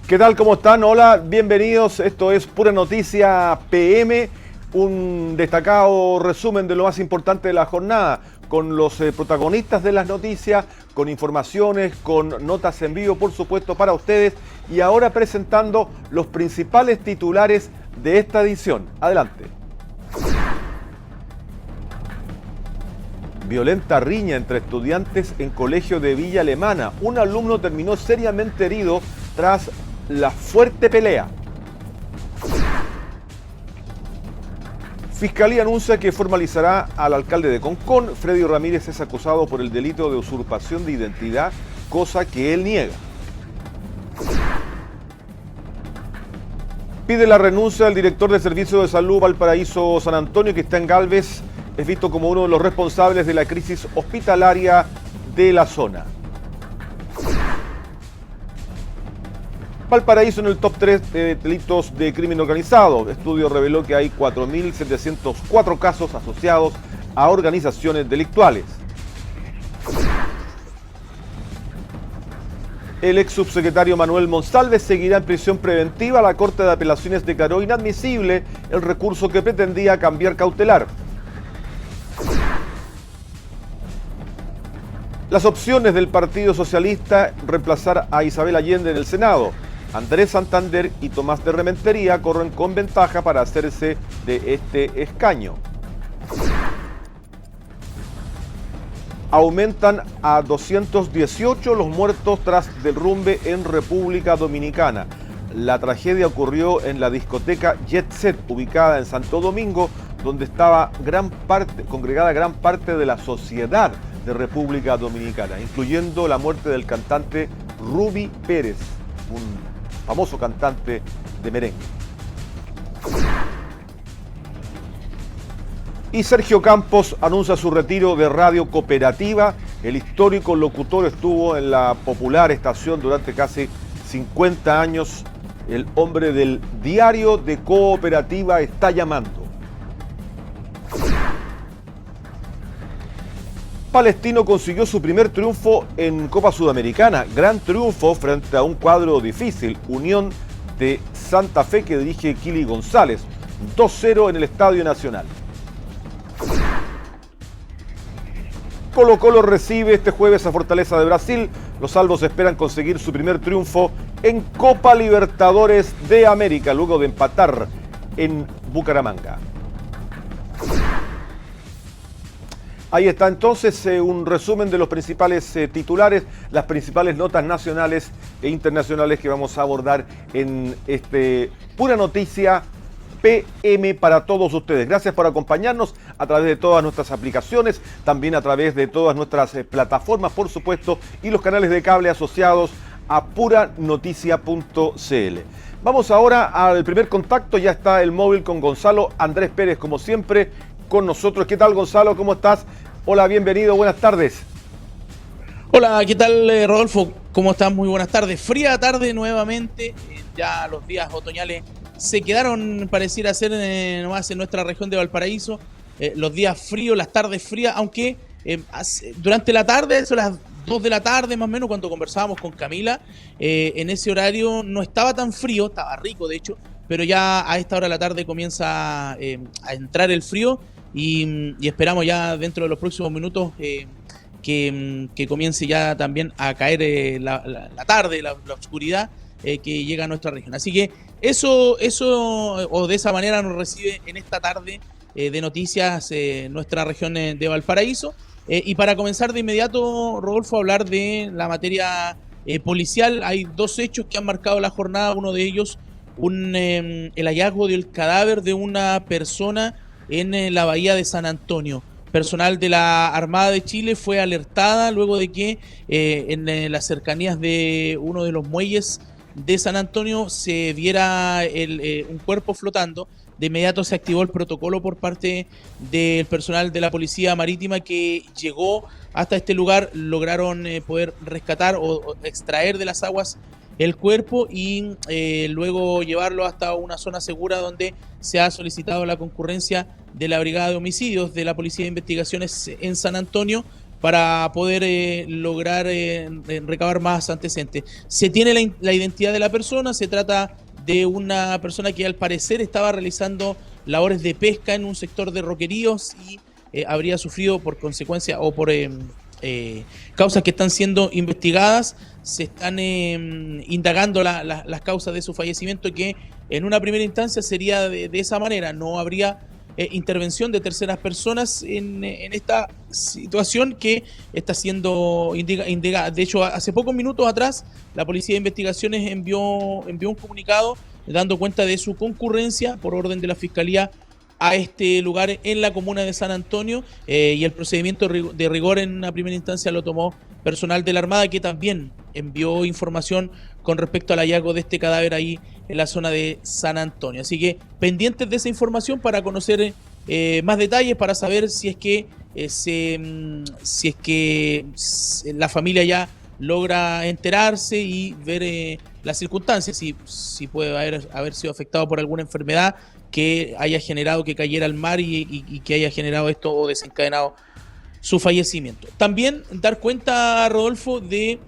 ¿Qué tal? ¿Cómo están? Hola, bienvenidos. Esto es Pura Noticia PM, un destacado resumen de lo más importante de la jornada, con los protagonistas de las noticias, con informaciones, con notas en vivo, por supuesto, para ustedes. Y ahora presentando los principales titulares de esta edición. Adelante. Violenta riña entre estudiantes en colegio de Villa Alemana. Un alumno terminó seriamente herido tras la fuerte pelea. Fiscalía anuncia que formalizará al alcalde de Concón. Freddy Ramírez es acusado por el delito de usurpación de identidad, cosa que él niega. Pide la renuncia del director de Servicio de Salud Valparaíso San Antonio, Cristian Galvez. Es visto como uno de los responsables de la crisis hospitalaria de la zona. Valparaíso en el top 3 de delitos de crimen organizado. Estudio reveló que hay 4.704 casos asociados a organizaciones delictuales. El ex subsecretario Manuel Monsalve seguirá en prisión preventiva. La Corte de Apelaciones declaró inadmisible el recurso que pretendía cambiar cautelar. Las opciones del Partido Socialista: reemplazar a Isabel Allende en el Senado. Andrés Santander y Tomás de Rementería corren con ventaja para hacerse de este escaño. Aumentan a 218 los muertos tras derrumbe en República Dominicana. La tragedia ocurrió en la discoteca Jet Set, ubicada en Santo Domingo, donde estaba congregada gran parte de la sociedad de República Dominicana, incluyendo la muerte del cantante Ruby Pérez, un famoso cantante de merengue. Y Sergio Campos anuncia su retiro de Radio Cooperativa. El histórico locutor estuvo en la popular estación durante casi 50 años. El hombre del diario de Cooperativa está llamando. Palestino consiguió su primer triunfo en Copa Sudamericana. Gran triunfo frente a un cuadro difícil, Unión de Santa Fe, que dirige Kili González. 2-0 en el Estadio Nacional. Colo-Colo recibe este jueves a Fortaleza de Brasil. Los albos esperan conseguir su primer triunfo en Copa Libertadores de América, luego de empatar en Bucaramanga. Ahí está entonces un resumen de los principales titulares, las principales notas nacionales e internacionales que vamos a abordar en este Pura Noticia PM para todos ustedes. Gracias por acompañarnos a través de todas nuestras aplicaciones, también a través de todas nuestras plataformas, por supuesto, y los canales de cable asociados a puranoticia.cl. Vamos ahora al primer contacto. Ya está el móvil con Gonzalo Andrés Pérez, como siempre, con nosotros. ¿Qué tal, Gonzalo? ¿Cómo estás? Hola, bienvenido, buenas tardes. Hola, ¿qué tal, Rodolfo? ¿Cómo estás? Muy buenas tardes. Fría tarde nuevamente. Ya los días otoñales se quedaron, pareciera ser, nomás en nuestra región de Valparaíso. Los días fríos, las tardes frías, aunque durante la tarde, eso las 2 de la tarde más o menos, cuando conversábamos con Camila, en ese horario no estaba tan frío, estaba rico de hecho, pero ya a esta hora de la tarde comienza a entrar el frío y esperamos ya dentro de los próximos minutos que comience ya también a caer la tarde, la oscuridad que llega a nuestra región. Así que eso o de esa manera nos recibe en esta tarde de noticias nuestra región de Valparaíso. Y para comenzar de inmediato, Rodolfo, a hablar de la materia policial, hay 2 hechos que han marcado la jornada. Uno de ellos, el hallazgo del cadáver de una persona en la bahía de San Antonio. Personal de la Armada de Chile fue alertada luego de que en las cercanías de uno de los muelles de San Antonio se viera un cuerpo flotando. De inmediato se activó el protocolo por parte del personal de la Policía Marítima que llegó hasta este lugar. Lograron poder rescatar o extraer de las aguas el cuerpo y luego llevarlo hasta una zona segura donde se ha solicitado la concurrencia de la Brigada de Homicidios de la Policía de Investigaciones en San Antonio para poder lograr recabar más antecedentes. Se tiene la identidad de la persona, se trata de una persona que al parecer estaba realizando labores de pesca en un sector de roqueríos y habría sufrido por consecuencia o por causas que están siendo investigadas. Se están indagando las causas de su fallecimiento, que en una primera instancia sería de esa manera, no habría intervención de terceras personas en esta situación que está siendo indagada. De hecho, hace pocos minutos atrás, la Policía de Investigaciones envió un comunicado dando cuenta de su concurrencia por orden de la Fiscalía a este lugar en la comuna de San Antonio, y el procedimiento de rigor en una primera instancia lo tomó personal de la Armada, que también envió información con respecto al hallazgo de este cadáver ahí en la zona de San Antonio. Así que pendientes de esa información para conocer más detalles, para saber si es que la familia ya logra enterarse y ver las circunstancias, si puede haber sido afectado por alguna enfermedad que haya generado que cayera al mar y que haya generado esto o desencadenado su fallecimiento. También dar cuenta, Rodolfo, de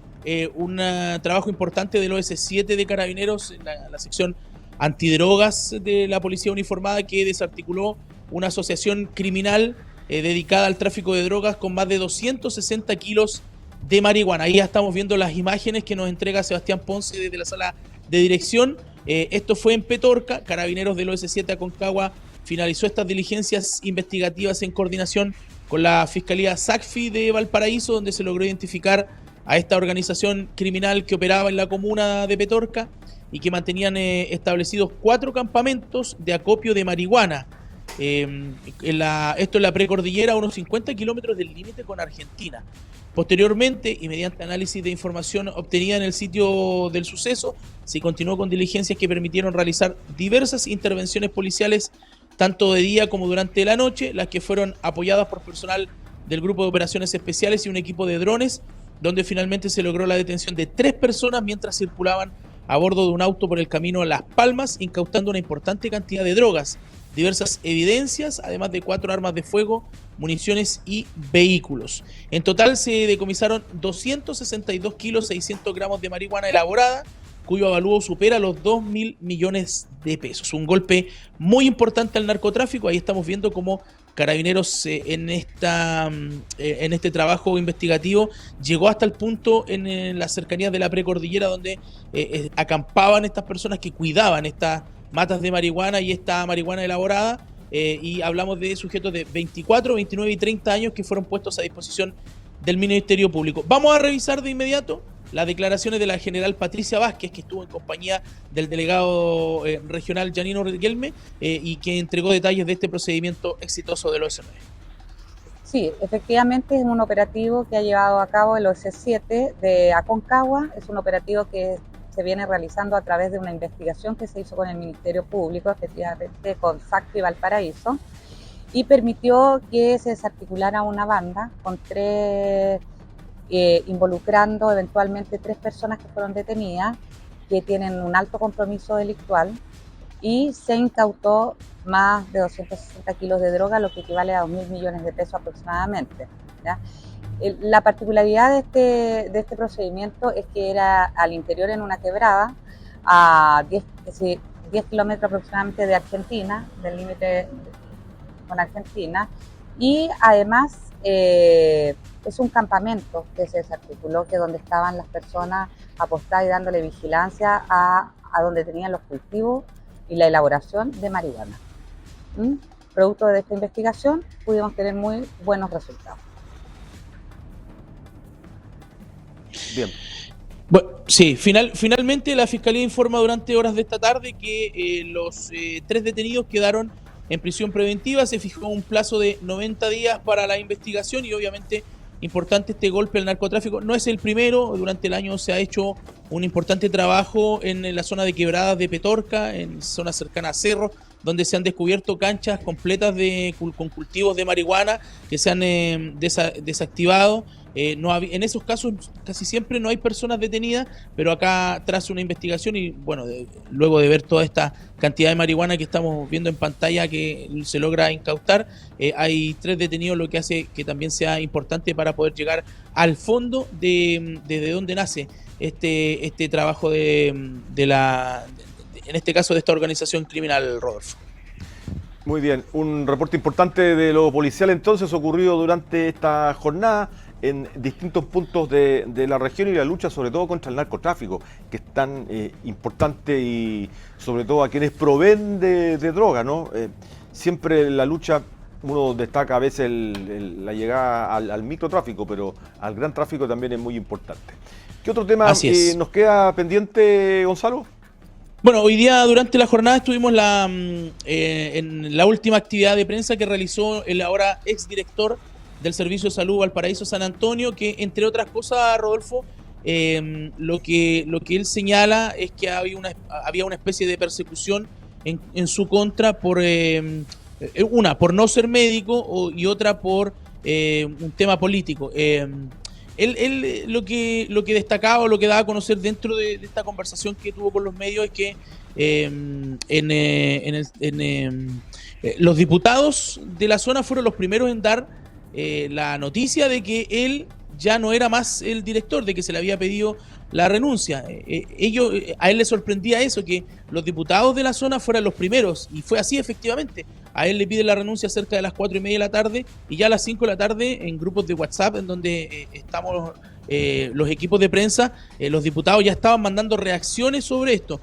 un trabajo importante del OS7 de Carabineros, la sección antidrogas de la Policía Uniformada, que desarticuló una asociación criminal dedicada al tráfico de drogas con más de 260 kilos de marihuana. Ahí ya estamos viendo las imágenes que nos entrega Sebastián Ponce desde la sala de dirección. Esto fue en Petorca. Carabineros del OS7 Aconcagua finalizó estas diligencias investigativas en coordinación con la Fiscalía SACFI de Valparaíso, donde se logró identificar a esta organización criminal que operaba en la comuna de Petorca y que mantenían establecidos 4 campamentos de acopio de marihuana. Esto en la precordillera, a unos 50 kilómetros del límite con Argentina. Posteriormente, y mediante análisis de información obtenida en el sitio del suceso, se continuó con diligencias que permitieron realizar diversas intervenciones policiales, tanto de día como durante la noche, las que fueron apoyadas por personal del Grupo de Operaciones Especiales y un equipo de drones, donde finalmente se logró la detención de 3 personas mientras circulaban a bordo de un auto por el camino Las Palmas, incautando una importante cantidad de drogas, diversas evidencias, además de 4 armas de fuego, municiones y vehículos. En total se decomisaron 262 kilos 600 gramos de marihuana elaborada, cuyo avalúo supera los 2.000 millones de pesos. Un golpe muy importante al narcotráfico. Ahí estamos viendo cómo Carabineros en este trabajo investigativo llegó hasta el punto en las cercanías de la precordillera, donde acampaban estas personas que cuidaban estas matas de marihuana y esta marihuana elaborada, y hablamos de sujetos de 24, 29 y 30 años que fueron puestos a disposición del Ministerio Público. Vamos a revisar de inmediato las declaraciones de la general Patricia Vázquez, que estuvo en compañía del delegado regional Janino Riquelme, y que entregó detalles de este procedimiento exitoso del OS9. Sí, efectivamente es un operativo que ha llevado a cabo el OS7 de Aconcagua. Es un operativo que se viene realizando a través de una investigación que se hizo con el Ministerio Público, efectivamente con SACFI Valparaíso, y permitió que se desarticulara una banda con 3, involucrando eventualmente 3 personas que fueron detenidas, que tienen un alto compromiso delictual, y se incautó más de 260 kilos de droga, lo que equivale a 2.000 millones de pesos aproximadamente, ¿ya? La particularidad de este procedimiento es que era al interior en una quebrada, a 10 kilómetros aproximadamente de Argentina, del límite con Argentina, y además es un campamento que se desarticuló, que donde estaban las personas apostadas y dándole vigilancia a donde tenían los cultivos y la elaboración de marihuana. Producto de esta investigación pudimos tener muy buenos resultados. Bien. Bueno, sí, finalmente la Fiscalía informa durante horas de esta tarde que los 3 detenidos quedaron en prisión preventiva. Se fijó un plazo de 90 días para la investigación y obviamente importante este golpe al narcotráfico. No es el primero, durante el año se ha hecho un importante trabajo en la zona de quebradas de Petorca, en zonas cercanas a Cerro, donde se han descubierto canchas completas con cultivos de marihuana que se han desactivado. En esos casos casi siempre no hay personas detenidas, pero acá tras una investigación y bueno, luego de ver toda esta cantidad de marihuana que estamos viendo en pantalla que se logra incautar, hay 3 detenidos, lo que hace que también sea importante para poder llegar al fondo de dónde nace este trabajo en este caso de esta organización criminal, Rodolfo. Muy bien, un reporte importante de lo policial entonces ocurrido durante esta jornada en distintos puntos de la región y la lucha sobre todo contra el narcotráfico, que es tan importante y sobre todo a quienes proveen de droga, ¿no? Siempre la lucha, uno destaca a veces la llegada al microtráfico, pero al gran tráfico también es muy importante. ¿Qué otro tema nos queda pendiente, Gonzalo? Bueno, hoy día durante la jornada estuvimos en la última actividad de prensa que realizó el ahora exdirector del Servicio de Salud Valparaíso San Antonio, que entre otras cosas, Rodolfo, lo que él señala es que había una especie de persecución en su contra por por no ser médico y otra por un tema político. Él lo que destacaba o lo que daba a conocer dentro de esta conversación que tuvo con los medios es que los diputados de la zona fueron los primeros en dar la noticia de que él ya no era más el director, de que se le había pedido la renuncia. A él le sorprendía eso, que los diputados de la zona fueran los primeros, y fue así efectivamente. A él le piden la renuncia cerca de las 4:30 de la tarde, y ya a las 5 de la tarde en grupos de WhatsApp en donde estamos los equipos de prensa, los diputados ya estaban mandando reacciones sobre esto.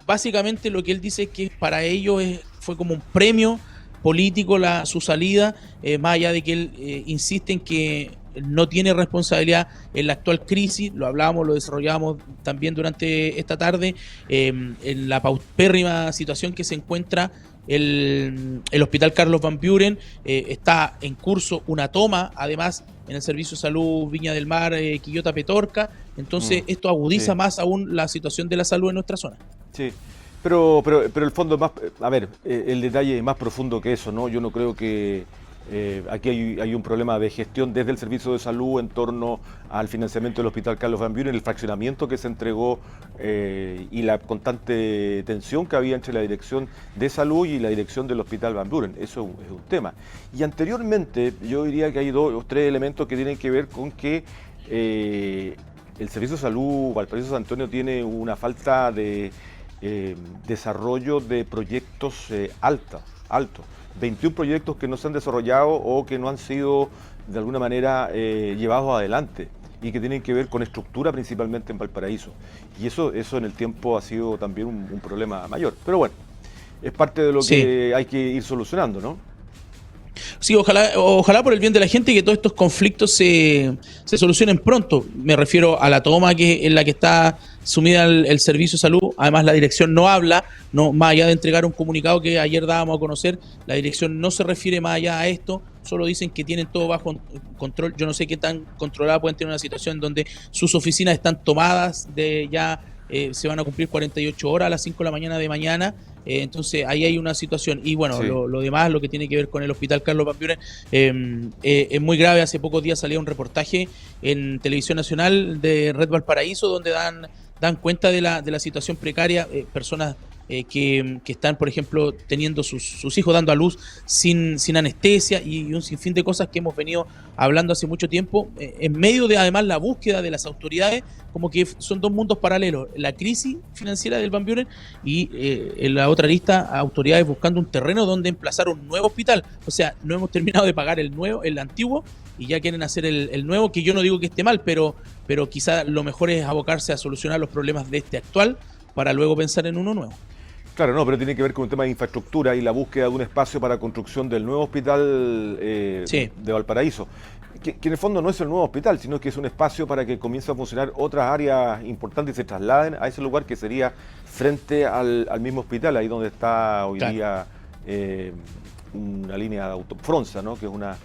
Básicamente lo que él dice es que para ellos fue como un premio político su salida, más allá de que él insiste en que no tiene responsabilidad en la actual crisis, lo hablábamos, lo desarrollamos también durante esta tarde, en la paupérrima situación que se encuentra el Hospital Carlos Van Buren. Está en curso una toma, además, en el Servicio de Salud Viña del Mar, Quillota Petorca. Entonces esto agudiza más aún la situación de la salud en nuestra zona. Sí. Pero el fondo es más, el detalle es más profundo que eso, ¿no? Yo no creo que aquí hay un problema de gestión desde el Servicio de Salud en torno al financiamiento del Hospital Carlos Van Buren, el fraccionamiento que se entregó y la constante tensión que había entre la Dirección de Salud y la Dirección del Hospital Van Buren. Eso es un tema. Y anteriormente yo diría que hay 2 o 3 elementos que tienen que ver con que el Servicio de Salud Valparaíso San Antonio tiene una falta de desarrollo de proyectos altos. 21 proyectos que no se han desarrollado o que no han sido de alguna manera llevados adelante y que tienen que ver con estructura principalmente en Valparaíso. Y eso en el tiempo ha sido también un problema mayor. Pero bueno, es parte de lo que hay que ir solucionando, ¿no? Sí, ojalá por el bien de la gente que todos estos conflictos se solucionen pronto. Me refiero a la toma en la que está sumida el Servicio de Salud. Además, la dirección no habla, más allá de entregar un comunicado que ayer dábamos a conocer, la dirección no se refiere más allá a esto, solo dicen que tienen todo bajo control. Yo no sé qué tan controlada pueden tener una situación donde sus oficinas están tomadas, se van a cumplir 48 horas a las 5 de la mañana de mañana. Entonces ahí hay una situación. Y bueno, sí, lo demás, lo que tiene que ver con el Hospital Carlos Van Buren, es muy grave. Hace pocos días salía un reportaje en Televisión Nacional de Red Valparaíso donde dan cuenta de la situación precaria, personas que están, por ejemplo, teniendo sus hijos dando a luz sin anestesia y un sinfín de cosas que hemos venido hablando hace mucho tiempo, en medio de además la búsqueda de las autoridades, como que son 2 mundos paralelos, la crisis financiera del Van Buren y en la otra lista, autoridades buscando un terreno donde emplazar un nuevo hospital. O sea, no hemos terminado de pagar el antiguo y ya quieren hacer el nuevo, que yo no digo que esté mal, pero quizá lo mejor es abocarse a solucionar los problemas de este actual para luego pensar en uno nuevo. Claro, no, pero tiene que ver con un tema de infraestructura y la búsqueda de un espacio para construcción del nuevo hospital de Valparaíso, que en el fondo no es el nuevo hospital, sino que es un espacio para que comiencen a funcionar otras áreas importantes y se trasladen a ese lugar que sería frente al mismo hospital, ahí donde está hoy día una línea de Fronza, ¿no? Que es una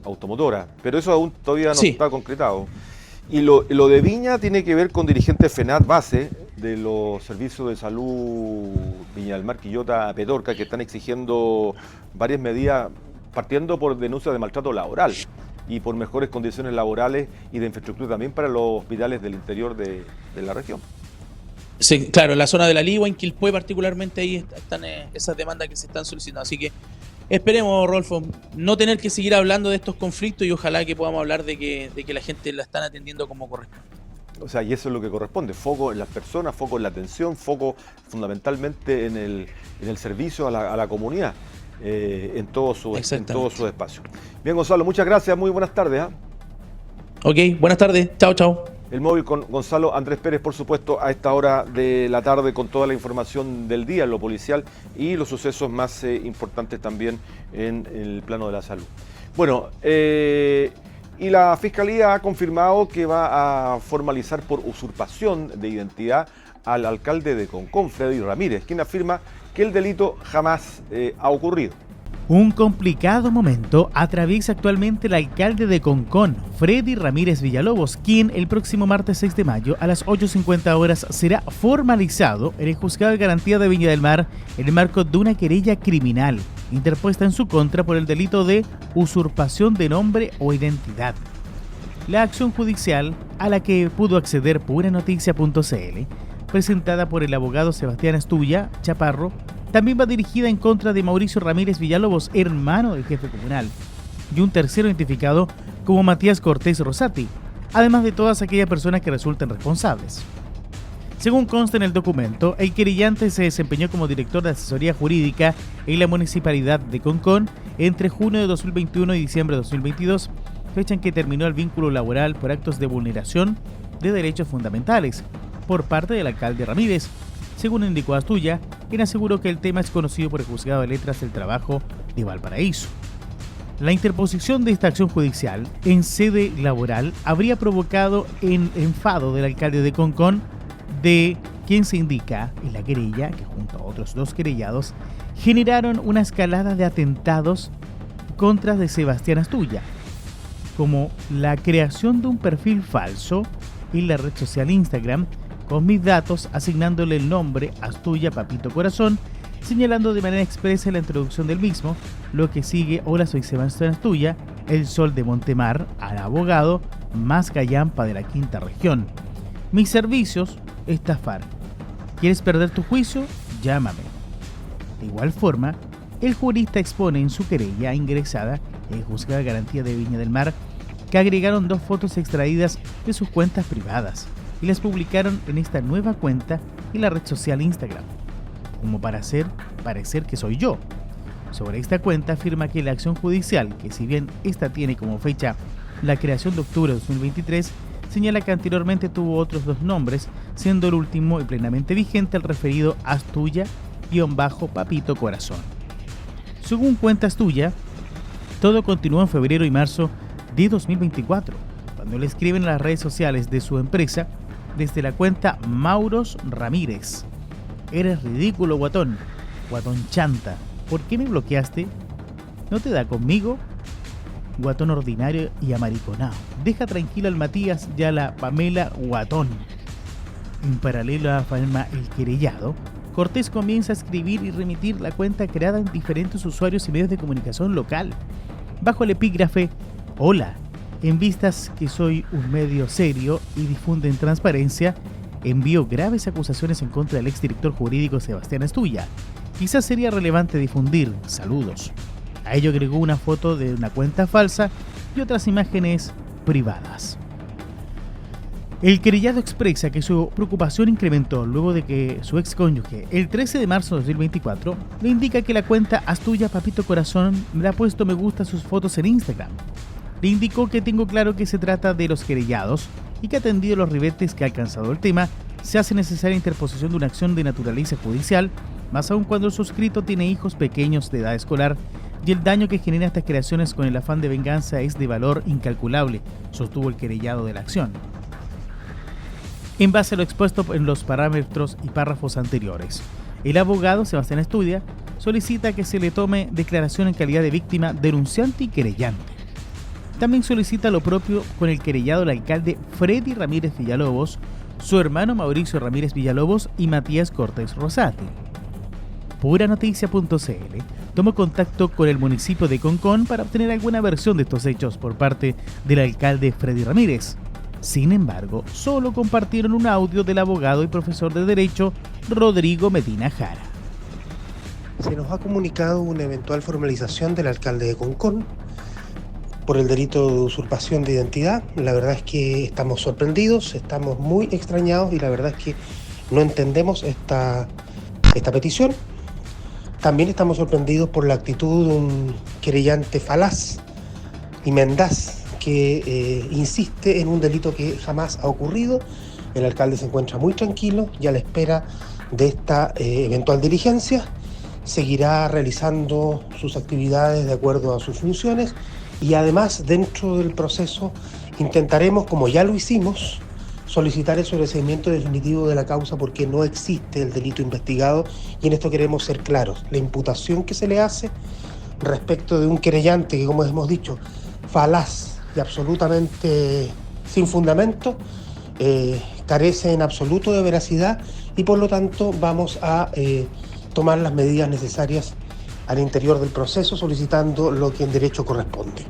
automotora, pero eso aún todavía no está concretado. Y lo de Viña tiene que ver con dirigentes FENAT base de los servicios de salud Viña del Mar, Quillota, Petorca, que están exigiendo varias medidas, partiendo por denuncias de maltrato laboral y por mejores condiciones laborales y de infraestructura también para los hospitales del interior de la región. Sí, claro, en la zona de la Ligua, en Quilpué particularmente, ahí están esas demandas que se están solicitando. Así que esperemos, Rodolfo, no tener que seguir hablando de estos conflictos y ojalá que podamos hablar de que la gente la están atendiendo como corresponde. O sea, y eso es lo que corresponde, foco en las personas, foco en la atención, foco fundamentalmente en el servicio a la comunidad, en todos sus espacios. Bien, Gonzalo, muchas gracias, muy buenas tardes. Ok, buenas tardes, chao, chao. El móvil con Gonzalo Andrés Pérez, por supuesto, a esta hora de la tarde con toda la información del día, lo policial y los sucesos más importantes también en el plano de la salud. Bueno, y la Fiscalía ha confirmado que va a formalizar por usurpación de identidad al alcalde de Concón, Freddy Ramírez, quien afirma que el delito jamás ha ocurrido. Un complicado momento atraviesa actualmente el alcalde de Concón, Freddy Ramírez Villalobos, quien el próximo martes 6 de mayo a las 8:50 horas será formalizado en el Juzgado de Garantía de Viña del Mar en el marco de una querella criminal interpuesta en su contra por el delito de usurpación de nombre o identidad. La acción judicial, a la que pudo acceder Puranoticia.cl, presentada por el abogado Sebastián Astuya Chaparro, también va dirigida en contra de Mauricio Ramírez Villalobos, hermano del jefe comunal, y un tercero identificado como Matías Cortés Rosati, además de todas aquellas personas que resulten responsables. Según consta en el documento, el querellante se desempeñó como director de asesoría jurídica en la municipalidad de Concón entre junio de 2021 y diciembre de 2022, fecha en que terminó el vínculo laboral por actos de vulneración de derechos fundamentales por parte del alcalde Ramírez, según indicó Astuya, quien aseguró que el tema es conocido por el Juzgado de Letras del Trabajo de Valparaíso. La interposición de esta acción judicial en sede laboral habría provocado el enfado del alcalde de Concón, de quien se indica en la querella que junto a otros dos querellados generaron una escalada de atentados contra de Sebastián Astuya, como la creación de un perfil falso en la red social Instagram con mis datos, asignándole el nombre Astuya Papito Corazón, señalando de manera expresa en la introducción del mismo lo que sigue: hola, soy Sebastián Astuya, el sol de Montemar, al abogado más gallampa de la quinta región. Mis servicios, estafar. ¿Quieres perder tu juicio? Llámame. De igual forma, el jurista expone en su querella ingresada en el Juzgado de Garantía de Viña del Mar que agregaron 2 fotos extraídas de sus cuentas privadas y las publicaron en esta nueva cuenta en la red social Instagram, como para hacer parecer que soy yo. Sobre esta cuenta afirma que la acción judicial, que si bien esta tiene como fecha la creación de octubre de 2023, señala que anteriormente tuvo otros 2 nombres, siendo el último y plenamente vigente el referido Astuya-Papito Corazón. Según cuenta Astuya, todo continuó en febrero y marzo de 2024, cuando le escriben en las redes sociales de su empresa desde la cuenta Mauros Ramírez: eres ridículo, guatón chanta, ¿por qué me bloqueaste? ¿No te da conmigo? Guatón ordinario y amariconao, deja tranquilo al Matías y a la Pamela guatón. En paralelo a Palma el querellado, Cortés comienza a escribir y remitir la cuenta creada en diferentes usuarios y medios de comunicación local, bajo el epígrafe: hola, en vistas que soy un medio serio y difunden transparencia, envío graves acusaciones en contra del exdirector jurídico Sebastián Astuya. Quizás sería relevante difundir. Saludos. A ello agregó una foto de una cuenta falsa y otras imágenes privadas. El querellado expresa que su preocupación incrementó luego de que su excónyuge, el 13 de marzo de 2024, le indica que la cuenta Astuya Papito Corazón le ha puesto me gusta a sus fotos en Instagram. Le indicó que tengo claro que se trata de los querellados y que, atendido los ribetes que ha alcanzado el tema, se hace necesaria interposición de una acción de naturaleza judicial, más aún cuando el suscrito tiene hijos pequeños de edad escolar y el daño que genera estas creaciones con el afán de venganza es de valor incalculable, sostuvo el querellado de la acción. En base a lo expuesto en los parámetros y párrafos anteriores, el abogado Sebastián Astuya solicita que se le tome declaración en calidad de víctima, denunciante y querellante. También solicita lo propio con el querellado el alcalde Freddy Ramírez Villalobos, su hermano Mauricio Ramírez Villalobos y Matías Cortés Rosati. Puranoticia.cl tomó contacto con el municipio de Concón para obtener alguna versión de estos hechos por parte del alcalde Freddy Ramírez. Sin embargo, solo compartieron un audio del abogado y profesor de Derecho Rodrigo Medina Jara. Se nos ha comunicado una eventual formalización del alcalde de Concón por el delito de usurpación de identidad. La verdad es que estamos sorprendidos, estamos muy extrañados y la verdad es que no entendemos esta petición. También estamos sorprendidos por la actitud de un querellante falaz y mendaz que insiste en un delito que jamás ha ocurrido. El alcalde se encuentra muy tranquilo y a la espera de esta eventual diligencia. Seguirá realizando sus actividades de acuerdo a sus funciones y además dentro del proceso intentaremos, como ya lo hicimos, solicitar el sobreseimiento definitivo de la causa porque no existe el delito investigado y en esto queremos ser claros. La imputación que se le hace respecto de un querellante que, como hemos dicho, falaz y absolutamente sin fundamento, carece en absoluto de veracidad y por lo tanto vamos a tomar las medidas necesarias al interior del proceso solicitando lo que en derecho corresponde.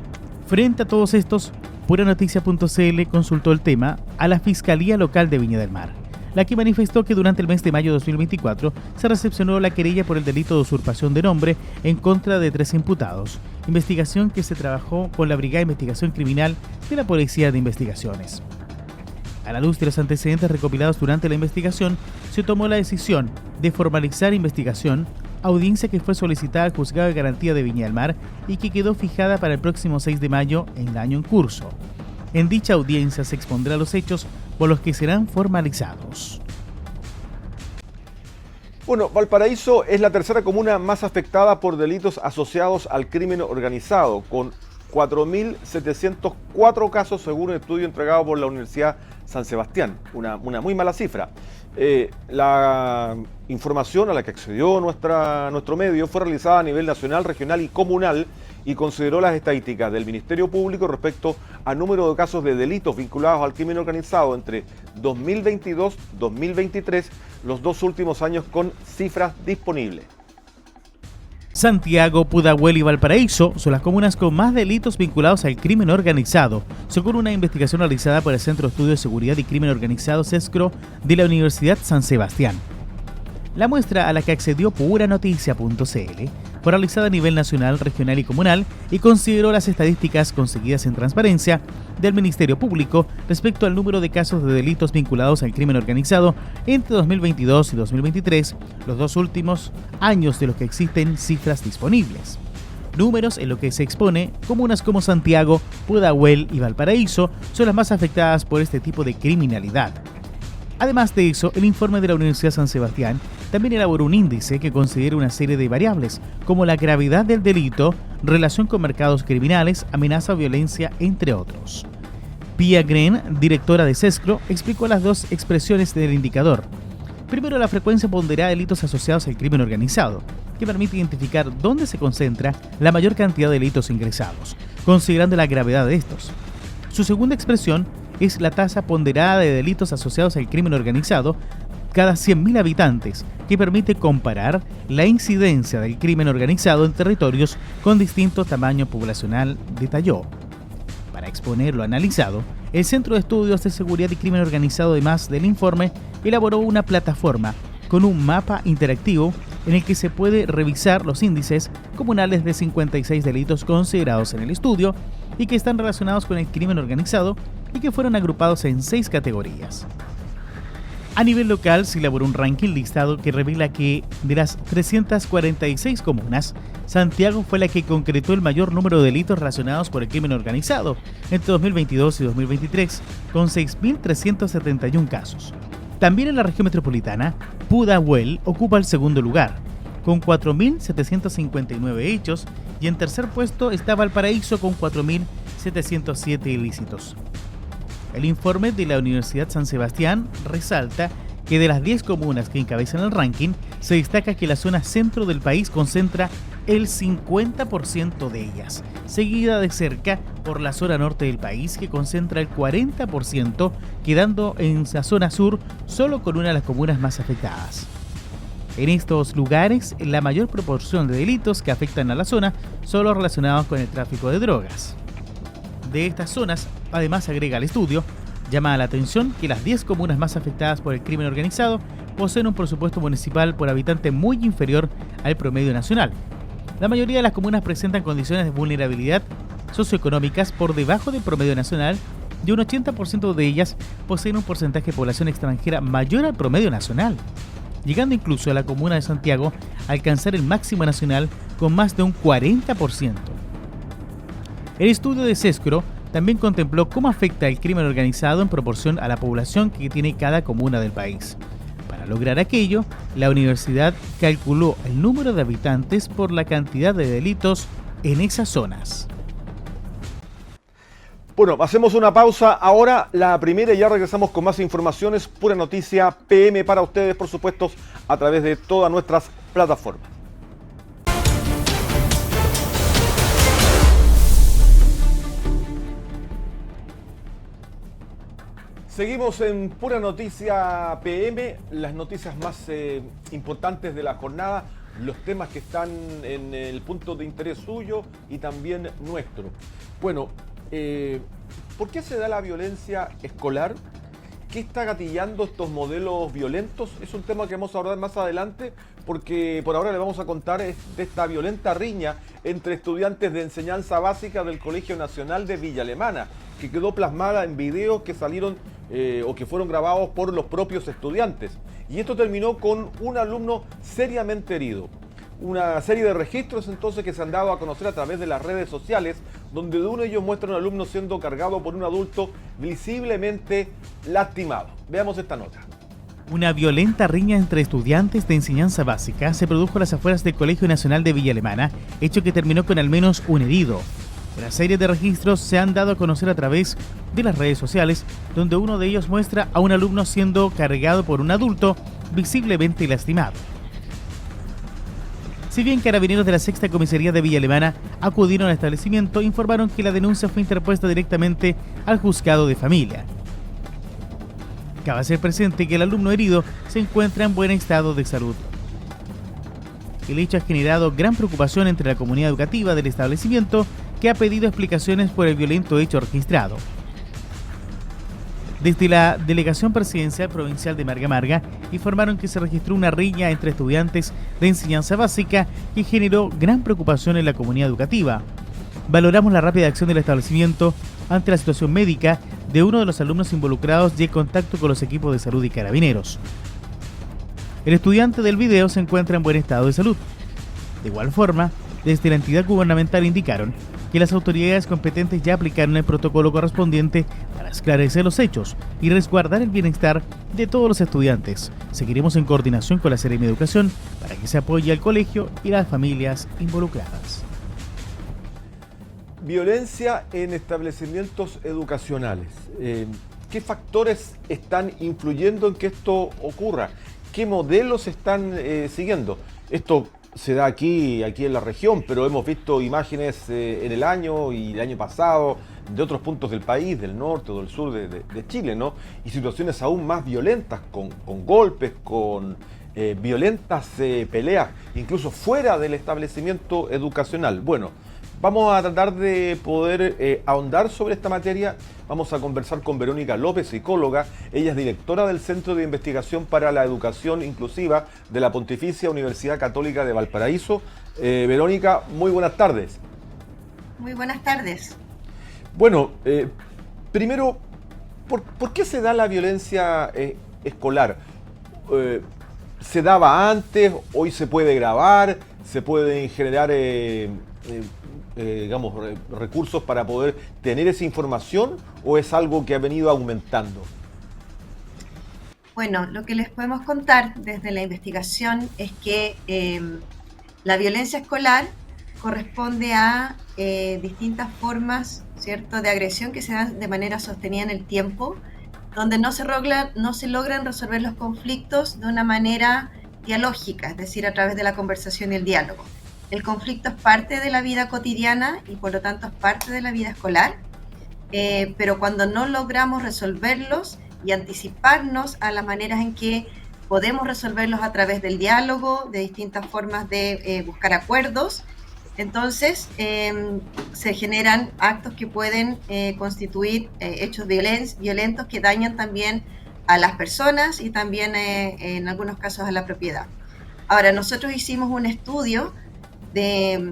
Frente a todos estos, Puranoticia.cl consultó el tema a la Fiscalía Local de Viña del Mar, la que manifestó que durante el mes de mayo de 2024 se recepcionó la querella por el delito de usurpación de nombre en contra de 3 imputados, investigación que se trabajó con la Brigada de Investigación Criminal de la Policía de Investigaciones. A la luz de los antecedentes recopilados durante la investigación, se tomó la decisión de formalizar investigación, audiencia que fue solicitada al Juzgado de Garantía de Viña del Mar y que quedó fijada para el próximo 6 de mayo en el año en curso. En dicha audiencia se expondrá los hechos por los que serán formalizados. Bueno, Valparaíso es la tercera comuna más afectada por delitos asociados al crimen organizado, con 4.704 casos según un estudio entregado por la Universidad San Sebastián, una muy mala cifra. La información a la que accedió nuestro medio fue realizada a nivel nacional, regional y comunal y consideró las estadísticas del Ministerio Público respecto al número de casos de delitos vinculados al crimen organizado entre 2022-2023, los 2 últimos años con cifras disponibles. Santiago, Pudahuel y Valparaíso son las comunas con más delitos vinculados al crimen organizado, según una investigación realizada por el Centro de Estudios de Seguridad y Crimen Organizado CESCRO de la Universidad San Sebastián. La muestra a la que accedió Puranoticia.cl fue realizada a nivel nacional, regional y comunal y consideró las estadísticas conseguidas en transparencia del Ministerio Público respecto al número de casos de delitos vinculados al crimen organizado entre 2022 y 2023, los 2 últimos años de los que existen cifras disponibles. Números en los que se expone comunas como Santiago, Pudahuel y Valparaíso son las más afectadas por este tipo de criminalidad. Además de eso, el informe de la Universidad San Sebastián también elaboró un índice que considera una serie de variables, como la gravedad del delito, relación con mercados criminales, amenaza o violencia, entre otros. Pia Gren, directora de CESCRO, explicó las 2 expresiones del indicador. Primero, la frecuencia ponderada de delitos asociados al crimen organizado, que permite identificar dónde se concentra la mayor cantidad de delitos ingresados, considerando la gravedad de estos. Su segunda expresión es la tasa ponderada de delitos asociados al crimen organizado cada 100.000 habitantes, que permite comparar la incidencia del crimen organizado en territorios con distinto tamaño poblacional, detalló. Para exponer lo analizado, el Centro de Estudios de Seguridad y Crimen Organizado, además del informe, elaboró una plataforma con un mapa interactivo en el que se puede revisar los índices comunales de 56 delitos considerados en el estudio y que están relacionados con el crimen organizado y que fueron agrupados en 6 categorías. A nivel local se elaboró un ranking listado que revela que de las 346 comunas, Santiago fue la que concretó el mayor número de delitos relacionados por el crimen organizado entre 2022 y 2023, con 6.371 casos. También en la región metropolitana, Pudahuel ocupa el segundo lugar, con 4.759 hechos, y en tercer puesto está Valparaíso con 4.707 ilícitos. El informe de la Universidad San Sebastián resalta que de las 10 comunas que encabezan el ranking, se destaca que la zona centro del país concentra el 50% de ellas, seguida de cerca por la zona norte del país, que concentra el 40%, quedando en la zona sur solo con una de las comunas más afectadas. En estos lugares, la mayor proporción de delitos que afectan a la zona son los relacionados con el tráfico de drogas. De estas zonas, además, agrega el estudio, llama la atención que las 10 comunas más afectadas por el crimen organizado poseen un presupuesto municipal por habitante muy inferior al promedio nacional. La mayoría de las comunas presentan condiciones de vulnerabilidad socioeconómicas por debajo del promedio nacional y un 80% de ellas poseen un porcentaje de población extranjera mayor al promedio nacional, llegando incluso a la comuna de Santiago a alcanzar el máximo nacional con más de un 40%. El estudio de Cescro también contempló cómo afecta el crimen organizado en proporción a la población que tiene cada comuna del país. Para lograr aquello, la universidad calculó el número de habitantes por la cantidad de delitos en esas zonas. Bueno, hacemos una pausa ahora, la primera, y ya regresamos con más informaciones. Pura Noticia PM para ustedes, por supuesto, a través de todas nuestras plataformas. Seguimos en Pura Noticia PM, las noticias más importantes de la jornada, los temas que están en el punto de interés suyo y también nuestro. Bueno, ¿por qué se da la violencia escolar? ¿Qué está gatillando estos modelos violentos? Es un tema que vamos a abordar más adelante, porque por ahora le vamos a contar de esta violenta riña entre estudiantes de enseñanza básica del Colegio Nacional de Villa Alemana, que quedó plasmada en videos que salieron o que fueron grabados por los propios estudiantes. Y esto terminó con un alumno seriamente herido. Una serie de registros entonces que se han dado a conocer a través de las redes sociales, donde uno de ellos muestra a un alumno siendo cargado por un adulto visiblemente lastimado. Veamos esta nota. Una violenta riña entre estudiantes de enseñanza básica se produjo a las afueras del Colegio Nacional de Villa Alemana, hecho que terminó con al menos un herido. Una serie de registros se han dado a conocer a través de las redes sociales, donde uno de ellos muestra a un alumno siendo cargado por un adulto visiblemente lastimado. Si bien carabineros de la Sexta Comisaría de Villa Alemana acudieron al establecimiento, informaron que la denuncia fue interpuesta directamente al juzgado de familia. Cabe hacer presente que el alumno herido se encuentra en buen estado de salud. El hecho ha generado gran preocupación entre la comunidad educativa del establecimiento, que ha pedido explicaciones por el violento hecho registrado. Desde la Delegación Presidencial Provincial de Marga Marga informaron que se registró una riña entre estudiantes de enseñanza básica que generó gran preocupación en la comunidad educativa. Valoramos la rápida acción del establecimiento ante la situación médica de uno de los alumnos involucrados y el contacto con los equipos de salud y carabineros. El estudiante del video se encuentra en buen estado de salud. De igual forma, desde la entidad gubernamental indicaron que las autoridades competentes ya aplicaron el protocolo correspondiente para esclarecer los hechos y resguardar el bienestar de todos los estudiantes. Seguiremos en coordinación con la Seremi de Educación para que se apoye al colegio y las familias involucradas. Violencia en establecimientos educacionales. ¿Qué factores están influyendo en que esto ocurra? ¿Qué modelos están siguiendo? Esto se da aquí en la región, pero hemos visto imágenes en el año y el año pasado de otros puntos del país, del norte o del sur de Chile, ¿no? Y situaciones aún más violentas, con golpes, con violentas peleas, incluso fuera del establecimiento educacional. Bueno, vamos a tratar de poder ahondar sobre esta materia. Vamos a conversar con Verónica López, psicóloga. Ella es directora del Centro de Investigación para la Educación Inclusiva de la Pontificia Universidad Católica de Valparaíso. Verónica, muy buenas tardes. Muy buenas tardes. Bueno, primero, ¿por qué se da la violencia escolar? ¿Se daba antes? ¿Hoy se puede grabar? ¿Se pueden generar recursos para poder tener esa información, o es algo que ha venido aumentando? Bueno, lo que les podemos contar desde la investigación es que la violencia escolar corresponde a distintas formas, ¿cierto?, de agresión que se dan de manera sostenida en el tiempo, donde no se logran resolver los conflictos de una manera dialógica, es decir, a través de la conversación y el diálogo. el conflicto es parte de la vida cotidiana y por lo tanto es parte de la vida escolar, pero cuando no logramos resolverlos y anticiparnos a las maneras en que podemos resolverlos a través del diálogo, de distintas formas de buscar acuerdos, entonces se generan actos que pueden constituir hechos violentos que dañan también a las personas y también en algunos casos a la propiedad. Ahora, nosotros hicimos un estudio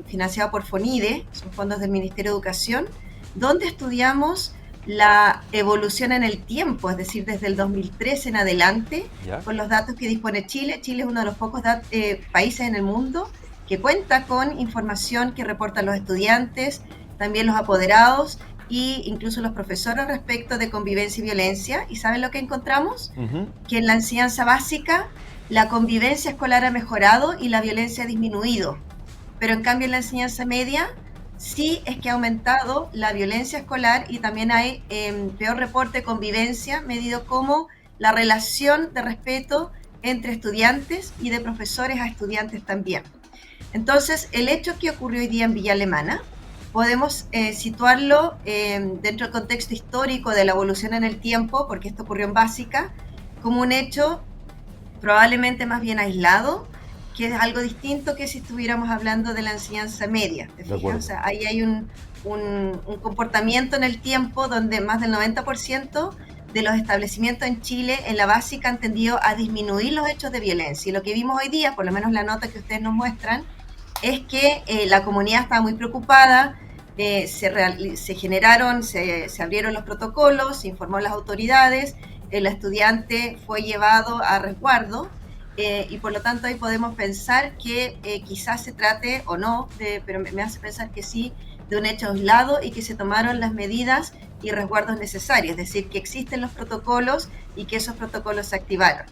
financiado por FONIDE, son fondos del Ministerio de Educación, donde estudiamos la evolución en el tiempo, es decir, desde el 2013 en adelante, con los datos que dispone Chile. Chile es uno de los pocos países en el mundo que cuenta con información que reportan los estudiantes, también los apoderados e incluso los profesores respecto de convivencia y violencia. ¿Y saben lo que encontramos? Que en la enseñanza básica la convivencia escolar ha mejorado y la violencia ha disminuido, pero en cambio en la enseñanza media sí es que ha aumentado la violencia escolar y también hay peor reporte de convivencia, medido como la relación de respeto entre estudiantes y de profesores a estudiantes también. Entonces, el hecho que ocurrió hoy día en Villa Alemana, podemos situarlo dentro del contexto histórico de la evolución en el tiempo, porque esto ocurrió en básica, como un hecho probablemente más bien aislado, que es algo distinto que si estuviéramos hablando de la enseñanza media. ¿Te fijas? O sea, ahí hay un comportamiento en el tiempo donde más del 90% de los establecimientos en Chile en la básica han tendido a disminuir los hechos de violencia. Y lo que vimos hoy día, por lo menos la nota que ustedes nos muestran, es que la comunidad estaba muy preocupada, se abrieron los protocolos, se informó a las autoridades, el estudiante fue llevado a resguardo, y por lo tanto ahí podemos pensar que quizás se trate o no, pero me hace pensar que sí, de un hecho aislado y que se tomaron las medidas y resguardos necesarios, es decir, que existen los protocolos y que esos protocolos se activaron.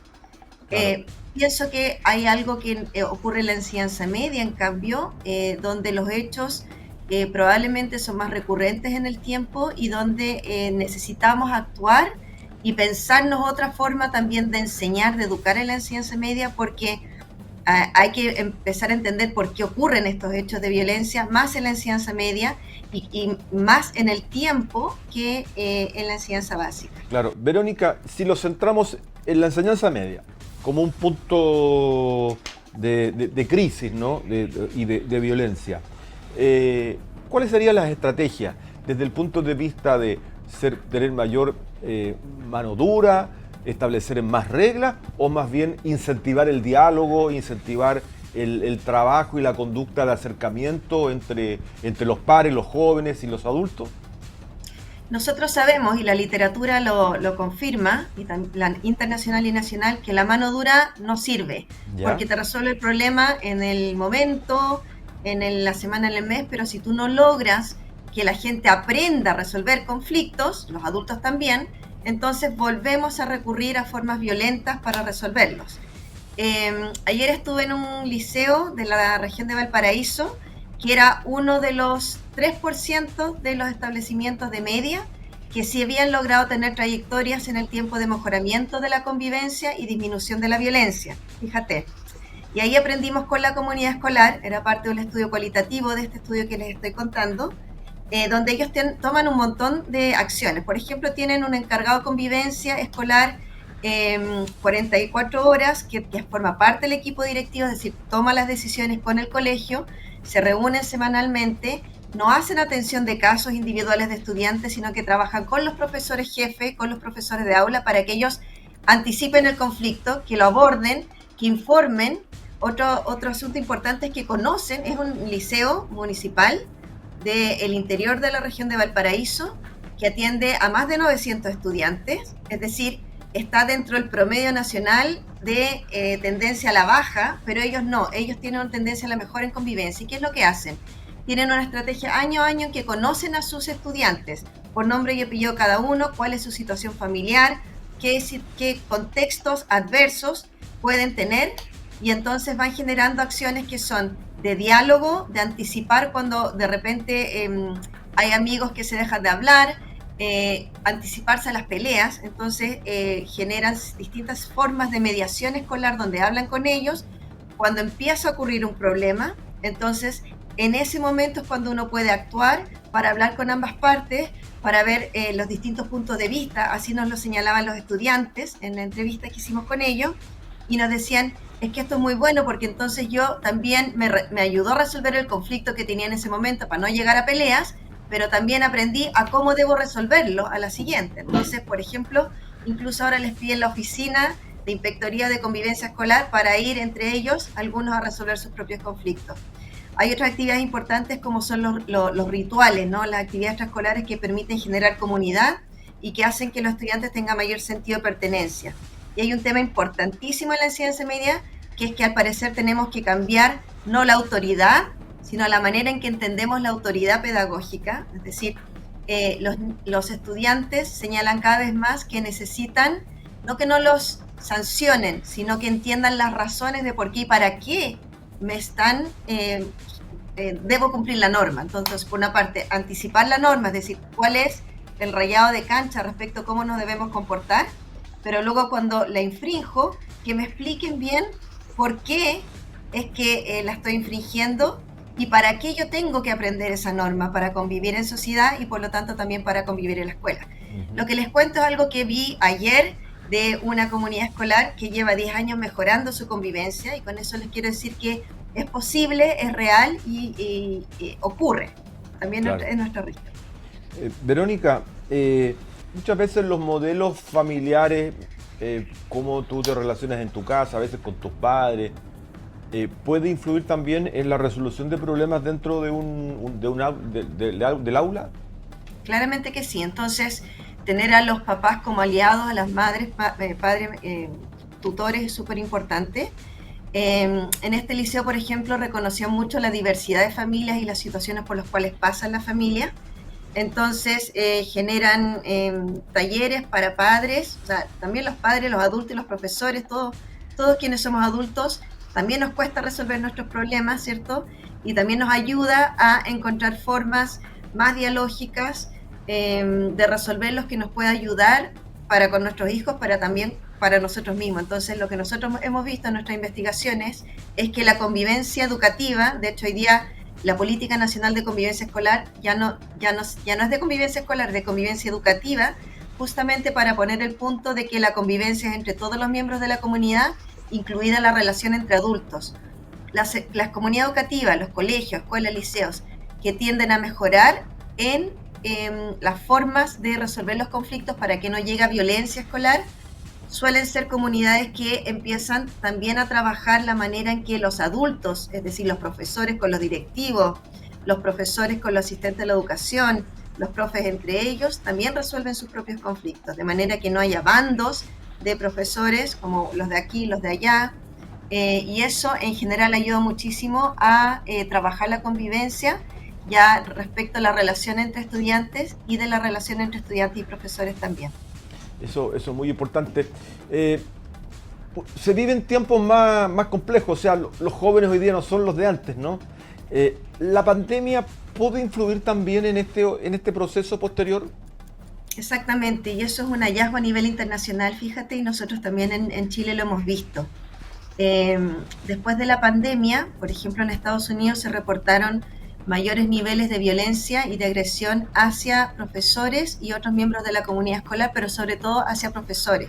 Claro. Pienso que hay algo que ocurre en la enseñanza media, en cambio, donde los hechos probablemente son más recurrentes en el tiempo y donde necesitamos actuar y pensarnos otra forma también de enseñar, de educar en la enseñanza media, porque hay que empezar a entender por qué ocurren estos hechos de violencia, más en la enseñanza media y más en el tiempo que en la enseñanza básica. Claro, Verónica, si lo centramos en la enseñanza media, como un punto de crisis, ¿no? y de violencia, ¿cuáles serían las estrategias desde el punto de vista de tener mayor mano dura, establecer más reglas, o más bien incentivar el diálogo, incentivar el trabajo y la conducta de acercamiento entre los pares, los jóvenes y los adultos? Nosotros sabemos, y la literatura lo confirma, y la internacional y nacional, que la mano dura no sirve, porque te resuelve el problema en el momento, en la semana, en el mes, pero si tú no logras que la gente aprenda a resolver conflictos, los adultos también, entonces volvemos a recurrir a formas violentas para resolverlos. Ayer estuve en un liceo de la región de Valparaíso, que era uno de los 3% de los establecimientos de media que sí habían logrado tener trayectorias en el tiempo de mejoramiento de la convivencia y disminución de la violencia. Fíjate. Y ahí aprendimos con la comunidad escolar, era parte de un estudio cualitativo de este estudio que les estoy contando, donde ellos toman un montón de acciones. Por ejemplo, tienen un encargado de convivencia escolar 44 horas que forma parte del equipo directivo, es decir, toma las decisiones con el colegio, se reúnen semanalmente, no hacen atención de casos individuales de estudiantes, sino que trabajan con los profesores jefe, con los profesores de aula, para que ellos anticipen el conflicto, que lo aborden, que informen. Otro asunto importante es que conocen, es un liceo municipal del interior de la región de Valparaíso, que atiende a más de 900 estudiantes, es decir, está dentro del promedio nacional de tendencia a la baja, pero ellos no, ellos tienen una tendencia a la mejora en convivencia. ¿Y qué es lo que hacen? Tienen una estrategia año a año en que conocen a sus estudiantes, por nombre y apellido cada uno, cuál es su situación familiar, qué contextos adversos pueden tener, y entonces van generando acciones que son de diálogo, de anticipar cuando de repente hay amigos que se dejan de hablar, anticiparse a las peleas. Entonces generan distintas formas de mediación escolar donde hablan con ellos. Cuando empieza a ocurrir un problema, Entonces, en ese momento es cuando uno puede actuar para hablar con ambas partes, para ver los distintos puntos de vista. Así nos lo señalaban los estudiantes en la entrevista que hicimos con ellos, y nos decían, es que esto es muy bueno porque entonces yo también me ayudó a resolver el conflicto que tenía en ese momento para no llegar a peleas, pero también aprendí a cómo debo resolverlo a la siguiente. Entonces, por ejemplo, incluso ahora les piden la oficina de inspectoría de convivencia escolar para ir entre ellos, algunos a resolver sus propios conflictos. Hay otras actividades importantes como son los rituales, ¿no? Las actividades extraescolares que permiten generar comunidad y que hacen que los estudiantes tengan mayor sentido de pertenencia. Y hay un tema importantísimo en la enseñanza media, que es que al parecer tenemos que cambiar no la autoridad, sino la manera en que entendemos la autoridad pedagógica. Es decir, los estudiantes señalan cada vez más que necesitan, no que no los sancionen, sino que entiendan las razones de por qué y para qué me están, debo cumplir la norma. Entonces, por una parte, anticipar la norma, es decir, cuál es el rayado de cancha respecto a cómo nos debemos comportar, pero luego cuando la infrinjo, que me expliquen bien por qué es que la estoy infringiendo y para qué yo tengo que aprender esa norma para convivir en sociedad y por lo tanto también para convivir en la escuela. Lo que les cuento es algo que vi ayer de una comunidad escolar que lleva 10 años mejorando su convivencia, y con eso les quiero decir que es posible, es real y ocurre también en nuestra región. Verónica, muchas veces los modelos familiares, cómo tú te relacionas en tu casa, a veces con tus padres, puede influir también en la resolución de problemas dentro del aula. Claramente que sí. Entonces, tener a los papás como aliados, a las madres, padres, tutores es súper importante. En este liceo, por ejemplo, reconoció mucho la diversidad de familias y las situaciones por las cuales pasan las familias. Entonces, generan talleres para padres, o sea, también los padres, los adultos y los profesores, todos quienes somos adultos, también nos cuesta resolver nuestros problemas, ¿cierto? Y también nos ayuda a encontrar formas más dialógicas de resolverlos, que nos pueda ayudar para con nuestros hijos, para también para nosotros mismos. Entonces, lo que nosotros hemos visto en nuestras investigaciones es que la convivencia educativa, de hecho hoy día la Política Nacional de Convivencia Escolar ya no es de convivencia escolar, de convivencia educativa, justamente para poner el punto de que la convivencia es entre todos los miembros de la comunidad, incluida la relación entre adultos. Las comunidades educativas, los colegios, escuelas, liceos, que tienden a mejorar en las formas de resolver los conflictos para que no llegue a violencia escolar, suelen ser comunidades que empiezan también a trabajar la manera en que los adultos, es decir, los profesores con los directivos, los profesores con los asistentes de la educación, los profes entre ellos, también resuelven sus propios conflictos, de manera que no haya bandos de profesores como los de aquí, los de allá, y eso en general ayuda muchísimo a trabajar la convivencia ya respecto a la relación entre estudiantes y de la relación entre estudiantes y profesores también. Eso es muy importante. Se viven tiempos más complejos, o sea, los jóvenes hoy día no son los de antes, ¿no? ¿La pandemia puede influir también en este proceso posterior? Exactamente, y eso es un hallazgo a nivel internacional, fíjate, y nosotros también en Chile lo hemos visto. Después de la pandemia, por ejemplo, en Estados Unidos se reportaron mayores niveles de violencia y de agresión hacia profesores y otros miembros de la comunidad escolar, pero sobre todo hacia profesores.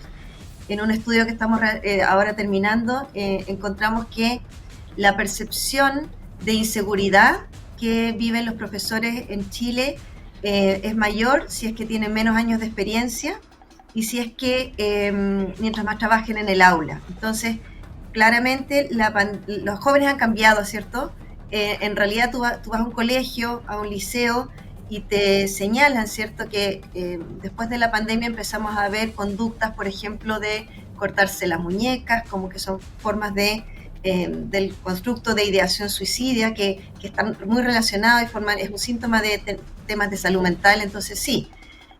En un estudio que estamos ahora terminando, encontramos que la percepción de inseguridad que viven los profesores en Chile es mayor si es que tienen menos años de experiencia y si es que mientras más trabajen en el aula. Entonces, claramente los jóvenes han cambiado, ¿cierto? En realidad tú vas a un colegio, a un liceo y te señalan, ¿cierto? Que después de la pandemia empezamos a ver conductas, por ejemplo, de cortarse las muñecas, como que son formas del constructo de ideación suicidia que están muy relacionados y es un síntoma de temas de salud mental. Entonces sí,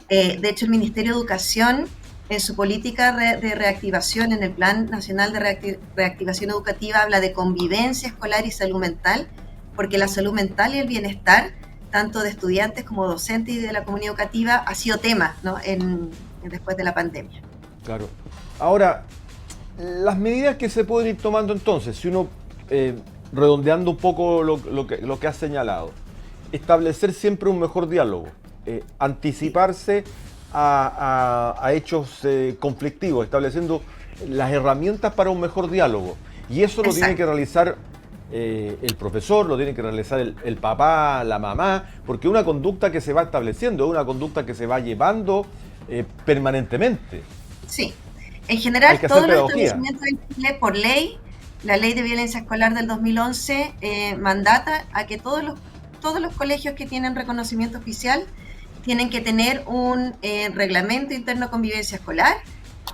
de hecho el Ministerio de Educación en su política de reactivación, en el Plan Nacional de Reactivación Educativa, habla de convivencia escolar y salud mental, porque la salud mental y el bienestar, tanto de estudiantes como docentes y de la comunidad educativa, ha sido tema, ¿no? Después de la pandemia. Claro. Ahora, las medidas que se pueden ir tomando entonces, si uno redondeando un poco lo que has señalado, establecer siempre un mejor diálogo, anticiparse a hechos conflictivos, estableciendo las herramientas para un mejor diálogo. Y eso lo tiene que realizar el profesor, lo tiene que realizar el papá, la mamá, porque es una conducta que se va estableciendo, es una conducta que se va llevando permanentemente. Sí, en general todos los establecimientos en Chile, por ley, la ley de violencia escolar del 2011 mandata a que todos los colegios que tienen reconocimiento oficial tienen que tener un reglamento interno de convivencia escolar,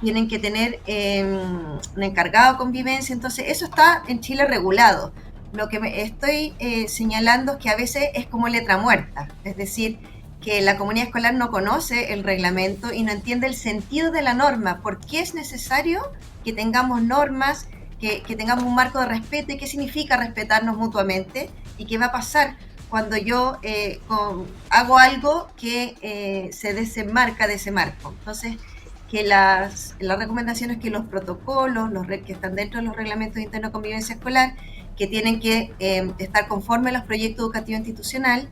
tienen que tener un encargado de convivencia. Entonces eso está en Chile regulado. Lo que me estoy señalando es que a veces es como letra muerta, es decir, que la comunidad escolar no conoce el reglamento y no entiende el sentido de la norma, por qué es necesario que tengamos normas, que tengamos un marco de respeto y qué significa respetarnos mutuamente y qué va a pasar cuando yo hago algo que se desenmarca de ese marco. Entonces, que las recomendaciones que los protocolos, que están dentro de los reglamentos internos de convivencia escolar, que tienen que estar conforme a los proyectos educativos institucionales,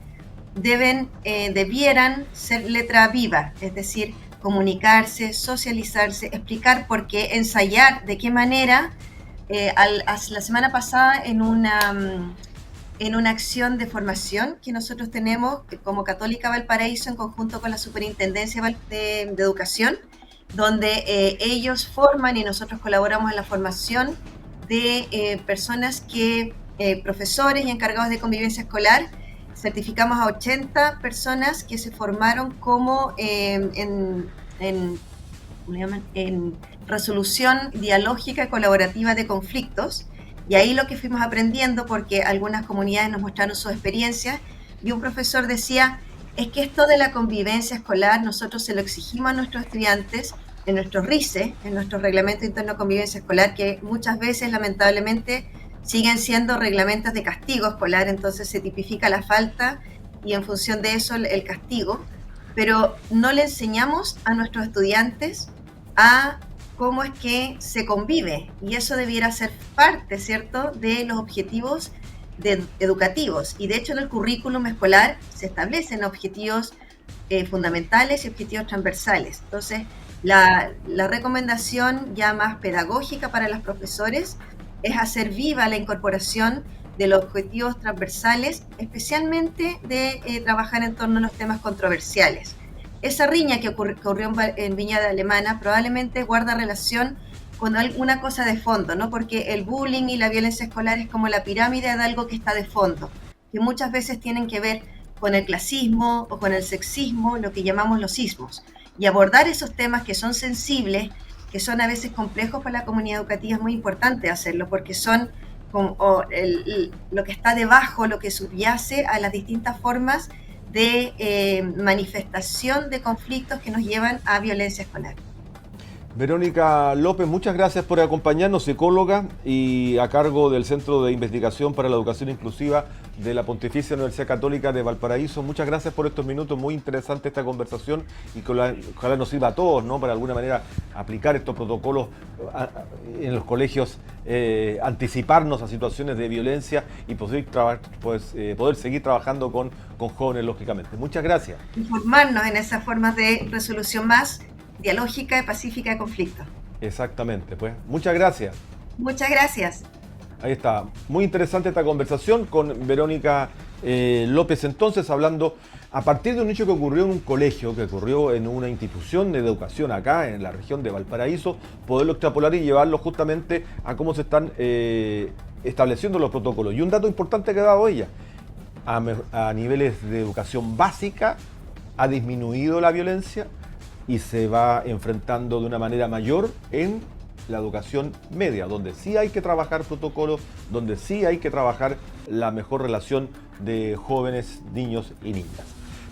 debieran ser letra viva, es decir, comunicarse, socializarse, explicar por qué, ensayar de qué manera. La semana pasada en una acción de formación que nosotros tenemos como Católica Valparaíso en conjunto con la Superintendencia de Educación, donde ellos forman y nosotros colaboramos en la formación de personas profesores y encargados de convivencia escolar. Certificamos a 80 personas que se formaron como en resolución dialógica y colaborativa de conflictos. Y ahí lo que fuimos aprendiendo, porque algunas comunidades nos mostraron sus experiencias, y un profesor decía, es que esto de la convivencia escolar nosotros se lo exigimos a nuestros estudiantes en nuestros RICE, en nuestro reglamento interno de convivencia escolar, que muchas veces lamentablemente siguen siendo reglamentos de castigo escolar, entonces se tipifica la falta y en función de eso el castigo, pero no le enseñamos a nuestros estudiantes a cómo es que se convive, y eso debiera ser parte, ¿cierto?, de los objetivos educativos. Y de hecho en el currículum escolar se establecen objetivos fundamentales y objetivos transversales. Entonces la recomendación ya más pedagógica para los profesores es hacer viva la incorporación de los objetivos transversales, especialmente de trabajar en torno a los temas controversiales. Esa riña que ocurrió en Viña de Alemana probablemente guarda relación con alguna cosa de fondo, ¿no? Porque el bullying y la violencia escolar es como la pirámide de algo que está de fondo, que muchas veces tienen que ver con el clasismo o con el sexismo, lo que llamamos los ismos. Y abordar esos temas que son sensibles, que son a veces complejos para la comunidad educativa, es muy importante hacerlo, porque son lo que está debajo, lo que subyace a las distintas formas de manifestación de conflictos que nos llevan a violencia escolar. Verónica López, muchas gracias por acompañarnos, psicóloga y a cargo del Centro de Investigación para la Educación Inclusiva de la Pontificia Universidad Católica de Valparaíso. Muchas gracias por estos minutos, muy interesante esta conversación y que ojalá nos sirva a todos, ¿no?, para de alguna manera aplicar estos protocolos en los colegios, anticiparnos a situaciones de violencia y poder seguir trabajando con jóvenes, lógicamente. Muchas gracias. Informarnos en esas formas de resolución más dialógica y pacífica de conflictos. Exactamente, pues. Muchas gracias. Muchas gracias. Ahí está. Muy interesante esta conversación con Verónica López, entonces, hablando a partir de un hecho que ocurrió en un colegio, que ocurrió en una institución de educación acá en la región de Valparaíso, poderlo extrapolar y llevarlo justamente a cómo se están estableciendo los protocolos. Y un dato importante que ha dado ella, a niveles de educación básica ha disminuido la violencia y se va enfrentando de una manera mayor en la educación media, donde sí hay que trabajar protocolos, donde sí hay que trabajar la mejor relación de jóvenes, niños y niñas.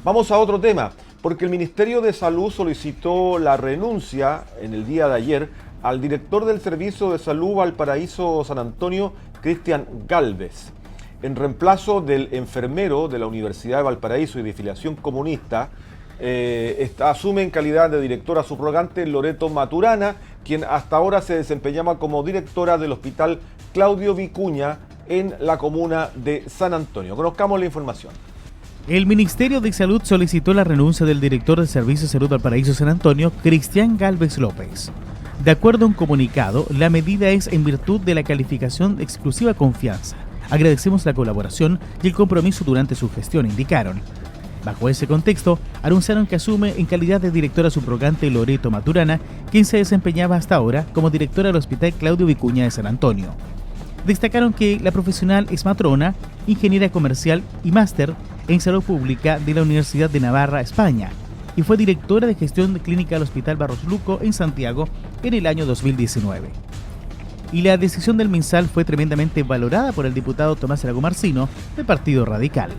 Vamos a otro tema, porque el Ministerio de Salud solicitó la renuncia en el día de ayer al director del Servicio de Salud Valparaíso San Antonio, Cristian Galvez, en reemplazo del enfermero de la Universidad de Valparaíso y de filiación comunista. Asume en calidad de directora subrogante Loreto Maturana, quien hasta ahora se desempeñaba como directora del Hospital Claudio Vicuña en la comuna de San Antonio. Conozcamos la información. El Ministerio de Salud solicitó la renuncia del director de Servicio de Salud Valparaíso San Antonio, Cristian Gálvez López. De acuerdo a un comunicado, la medida es en virtud de la calificación de exclusiva confianza. Agradecemos la colaboración y el compromiso durante su gestión, indicaron. Bajo ese contexto, anunciaron que asume en calidad de directora subrogante Loreto Maturana, quien se desempeñaba hasta ahora como directora del Hospital Claudio Vicuña de San Antonio. Destacaron que la profesional es matrona, ingeniera comercial y máster en salud pública de la Universidad de Navarra, España, y fue directora de gestión clínica del Hospital Barros Luco en Santiago en el año 2019. Y la decisión del MinSal fue tremendamente valorada por el diputado Tomás Lago Marcino del Partido Radical.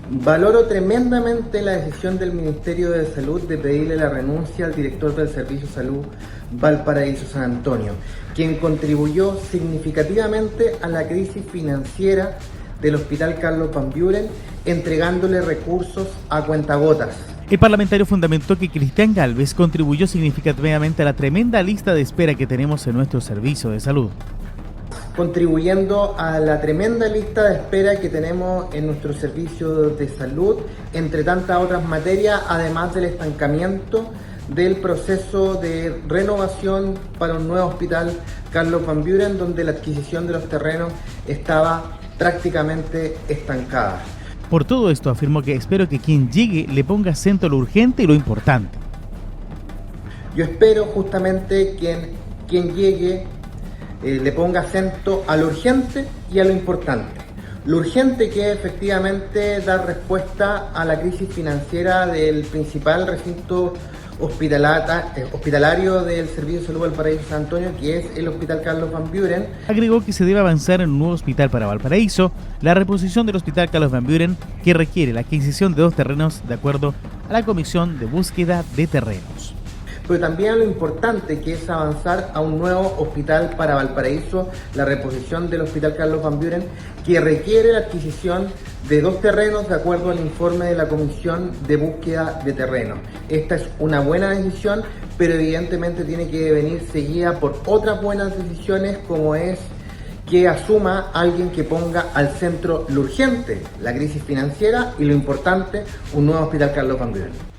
Valoro tremendamente la decisión del Ministerio de Salud de pedirle la renuncia al director del Servicio de Salud Valparaíso San Antonio, quien contribuyó significativamente a la crisis financiera del Hospital Carlos Van Buren, entregándole recursos a cuentagotas. El parlamentario fundamentó que Cristian Gálvez contribuyó significativamente a la tremenda lista de espera que tenemos en nuestro servicio de salud. Contribuyendo a la tremenda lista de espera que tenemos en nuestro servicio de salud, entre tantas otras materias, además del estancamiento del proceso de renovación para un nuevo hospital Carlos Van Buren, donde la adquisición de los terrenos estaba prácticamente estancada. Por todo esto afirmó que espero que quien llegue le ponga acento a lo urgente y lo importante. Yo espero justamente que quien llegue le ponga acento a lo urgente y a lo importante. Lo urgente, que es efectivamente dar respuesta a la crisis financiera del principal recinto hospitalario del Servicio de Salud Valparaíso San Antonio, que es el Hospital Carlos Van Buren. Agregó que se debe avanzar en un nuevo hospital para Valparaíso, la reposición del Hospital Carlos Van Buren, que requiere la adquisición de 2 terrenos de acuerdo a la Comisión de Búsqueda de Terrenos. Pero también lo importante, que es avanzar a un nuevo hospital para Valparaíso, la reposición del Hospital Carlos Van Buren, que requiere la adquisición de 2 terrenos de acuerdo al informe de la Comisión de Búsqueda de Terrenos. Esta es una buena decisión, pero evidentemente tiene que venir seguida por otras buenas decisiones, como es que asuma alguien que ponga al centro lo urgente, la crisis financiera, y lo importante, un nuevo Hospital Carlos Van Buren.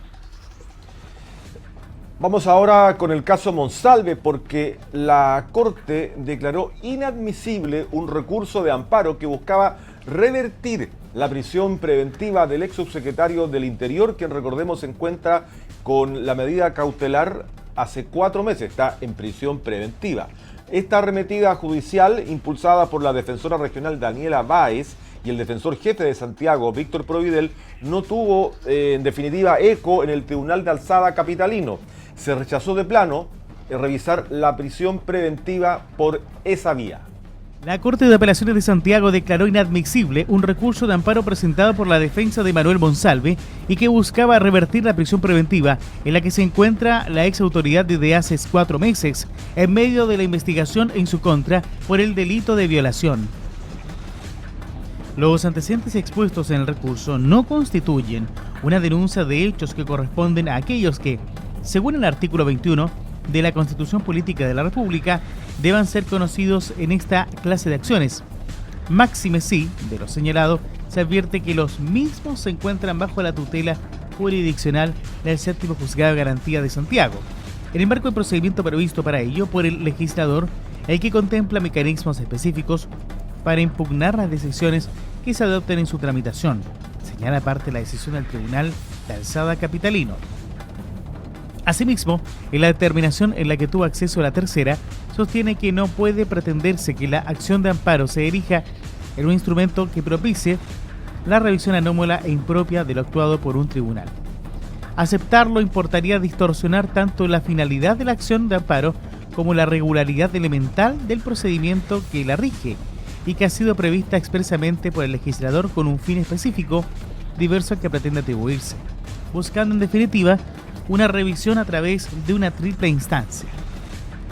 Vamos ahora con el caso Monsalve, porque la Corte declaró inadmisible un recurso de amparo que buscaba revertir la prisión preventiva del ex subsecretario del Interior, quien, recordemos, se encuentra con la medida cautelar hace 4 meses, está en prisión preventiva. Esta arremetida judicial, impulsada por la defensora regional Daniela Báez y el defensor jefe de Santiago, Víctor Providel, no tuvo en definitiva eco en el Tribunal de Alzada capitalino. Se rechazó de plano revisar la prisión preventiva por esa vía. La Corte de Apelaciones de Santiago declaró inadmisible un recurso de amparo presentado por la defensa de Manuel Monsalve y que buscaba revertir la prisión preventiva en la que se encuentra la ex autoridad desde hace 4 meses, en medio de la investigación en su contra por el delito de violación. Los antecedentes expuestos en el recurso no constituyen una denuncia de hechos que corresponden a aquellos que, según el artículo 21 de la Constitución Política de la República, deban ser conocidos en esta clase de acciones. Máxime sí, de lo señalado, se advierte que los mismos se encuentran bajo la tutela jurisdiccional del 7º Juzgado de Garantía de Santiago, en el marco del procedimiento previsto para ello por el legislador, el que contempla mecanismos específicos para impugnar las decisiones que se adopten en su tramitación, señala aparte la decisión del Tribunal de Alzada capitalino. Asimismo, en la determinación en la que tuvo acceso la tercera, sostiene que no puede pretenderse que la acción de amparo se erija en un instrumento que propicie la revisión anómala e impropia de lo actuado por un tribunal. Aceptarlo importaría distorsionar tanto la finalidad de la acción de amparo como la regularidad elemental del procedimiento que la rige y que ha sido prevista expresamente por el legislador con un fin específico, diverso al que pretende atribuirse, buscando en definitiva una revisión a través de una triple instancia.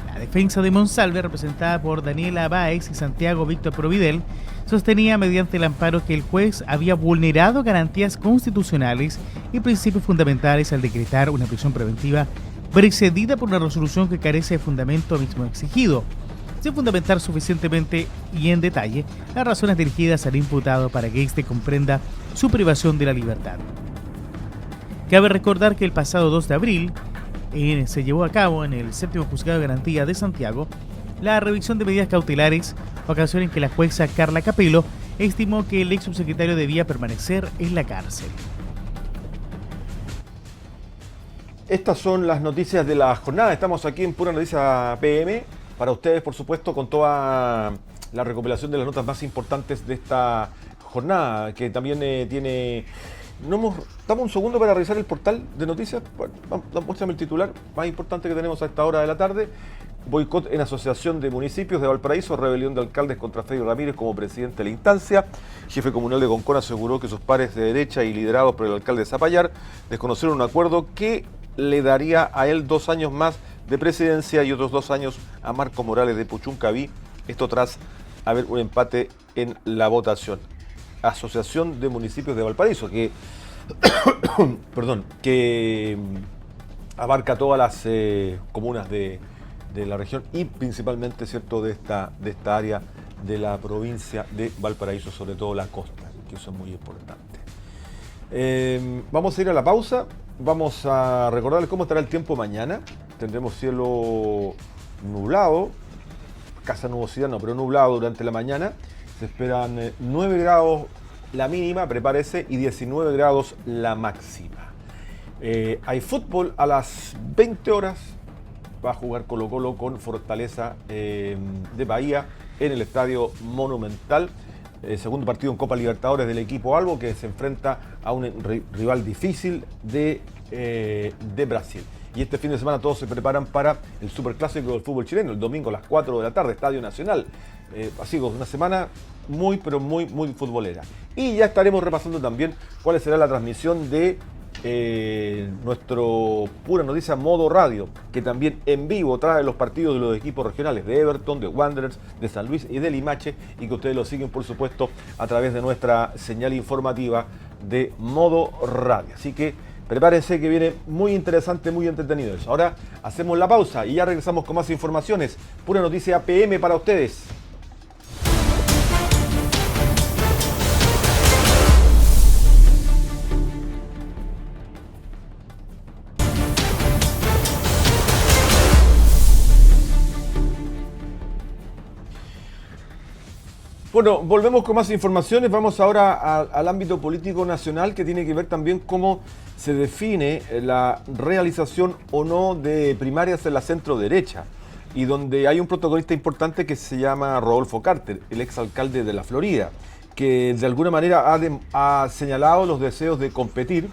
La defensa de Monsalve, representada por Daniela Báez y Santiago Víctor Providel, sostenía mediante el amparo que el juez había vulnerado garantías constitucionales y principios fundamentales al decretar una prisión preventiva precedida por una resolución que carece de fundamento mismo exigido, sin fundamentar suficientemente y en detalle las razones dirigidas al imputado para que éste comprenda su privación de la libertad. Cabe recordar que el pasado 2 de abril se llevó a cabo en el 7º Juzgado de Garantía de Santiago la revisión de medidas cautelares, ocasión en que la jueza Carla Capello estimó que el ex subsecretario debía permanecer en la cárcel. Estas son las noticias de la jornada. Estamos aquí en Pura Noticia PM para ustedes, por supuesto, con toda la recopilación de las notas más importantes de esta jornada, que también tiene... Damos un segundo para revisar el portal de noticias. Muéstrame el titular más importante que tenemos a esta hora de la tarde. Boicot en Asociación de Municipios de Valparaíso, rebelión de alcaldes contra Freddy Ramírez como presidente de la instancia. Jefe comunal de Concón aseguró que sus pares de derecha y liderados por el alcalde de Zapallar desconocieron un acuerdo que le daría a él 2 años más de presidencia y otros 2 años a Marco Morales de Puchuncaví. Esto tras haber un empate en la votación. Asociación de Municipios de Valparaíso, que que abarca todas las comunas de la región y principalmente, ¿cierto?, de esta área de la provincia de Valparaíso, sobre todo la costa, que eso es muy importante. Vamos a ir a la pausa. Vamos a recordarles cómo estará el tiempo mañana. Tendremos cielo nublado, escasa nubosidad, no, pero nublado durante la mañana. Se esperan 9 grados la mínima, prepárese, y 19 grados la máxima. Hay fútbol a las 20 horas. Va a jugar Colo-Colo con Fortaleza de Bahía en el Estadio Monumental. Segundo partido en Copa Libertadores del equipo Albo, que se enfrenta a un rival difícil de Brasil. Y este fin de semana todos se preparan para el superclásico del fútbol chileno, el domingo a las 4 de la tarde, Estadio Nacional. Así que una semana muy futbolera. Y ya estaremos repasando también cuál será la transmisión de nuestro Pura Noticia Modo Radio, que también en vivo trae los partidos de los equipos regionales de Everton, de Wanderers, de San Luis y de Limache, y que ustedes lo siguen, por supuesto, a través de nuestra señal informativa de Modo Radio. Así que prepárense, que viene muy interesante, muy entretenido eso. Ahora hacemos la pausa y ya regresamos con más informaciones. Pura Noticia PM para ustedes. Bueno, volvemos con más informaciones. Vamos ahora al ámbito político nacional, que tiene que ver también cómo se define la realización o no de primarias en la centro derecha, y donde hay un protagonista importante que se llama Rodolfo Carter, el exalcalde de la Florida, que de alguna manera ha señalado los deseos de competir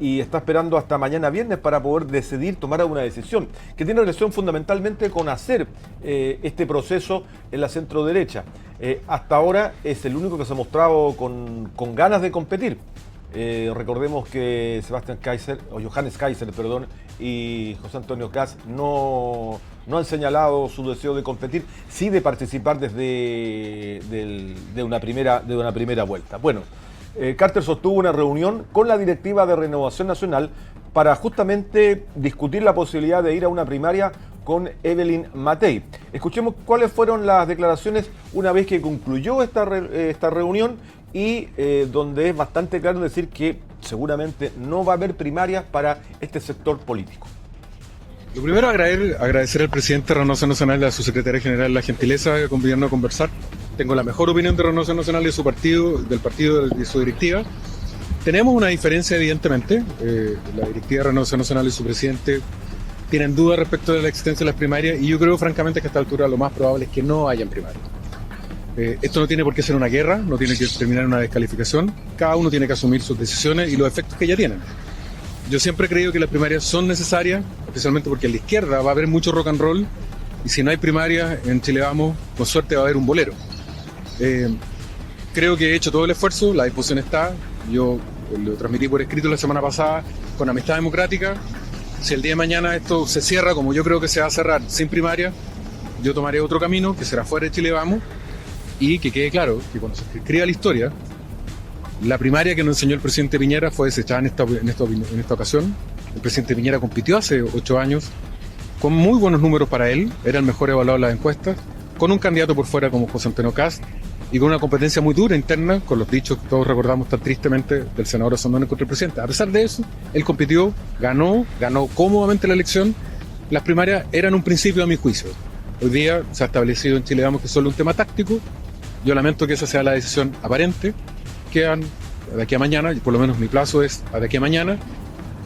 y está esperando hasta mañana viernes para poder decidir, tomar alguna decisión, que tiene relación fundamentalmente con hacer este proceso en la centro derecha. Hasta ahora es el único que se ha mostrado con ganas de competir. Recordemos que Johannes Kaiser, y José Antonio Kast no han señalado su deseo de competir, sí de participar de una primera vuelta. Bueno, Carter sostuvo una reunión con la directiva de Renovación Nacional para justamente discutir la posibilidad de ir a una primaria con Evelyn Matei. Escuchemos cuáles fueron las declaraciones una vez que concluyó esta reunión, y donde es bastante claro decir que seguramente no va a haber primarias para este sector político. Lo primero, agradecer al presidente de Renovación Nacional y a su secretaria general la gentileza de acompañarnos a conversar. Tengo la mejor opinión de Renovación Nacional y de su partido, del partido y su directiva. Tenemos una diferencia, evidentemente. La directiva de Renovación Nacional y su presidente tienen dudas respecto de la existencia de las primarias, y yo creo francamente que a esta altura lo más probable es que no hayan primarias. Esto no tiene por qué ser una guerra, no tiene que terminar en una descalificación. Cada uno tiene que asumir sus decisiones y los efectos que ya tienen. Yo siempre he creído que las primarias son necesarias, especialmente porque en la izquierda va a haber mucho rock and roll, y si no hay primarias, en Chile Vamos, con suerte va a haber un bolero. Creo que he hecho todo el esfuerzo, la disposición está. Yo lo transmití por escrito la semana pasada con Amistad Democrática. Si el día de mañana esto se cierra, como yo creo que se va a cerrar, sin primaria, yo tomaré otro camino, que será fuera de Chile Vamos, y que quede claro que cuando se escriba la historia, la primaria que nos enseñó el presidente Piñera fue desechada en esta ocasión. El presidente Piñera compitió hace 8 años con muy buenos números para él, era el mejor evaluado en las encuestas, con un candidato por fuera como José Antonio Kast y con una competencia muy dura interna, con los dichos que todos recordamos tan tristemente del senador Osandón contra el presidente. A pesar de eso, él compitió, ganó cómodamente la elección. Las primarias eran un principio a mi juicio. Hoy día se ha establecido en Chile Vamos que es solo un tema táctico. Yo lamento que esa sea la decisión aparente. Quedan de aquí a mañana, y por lo menos mi plazo es de aquí a mañana,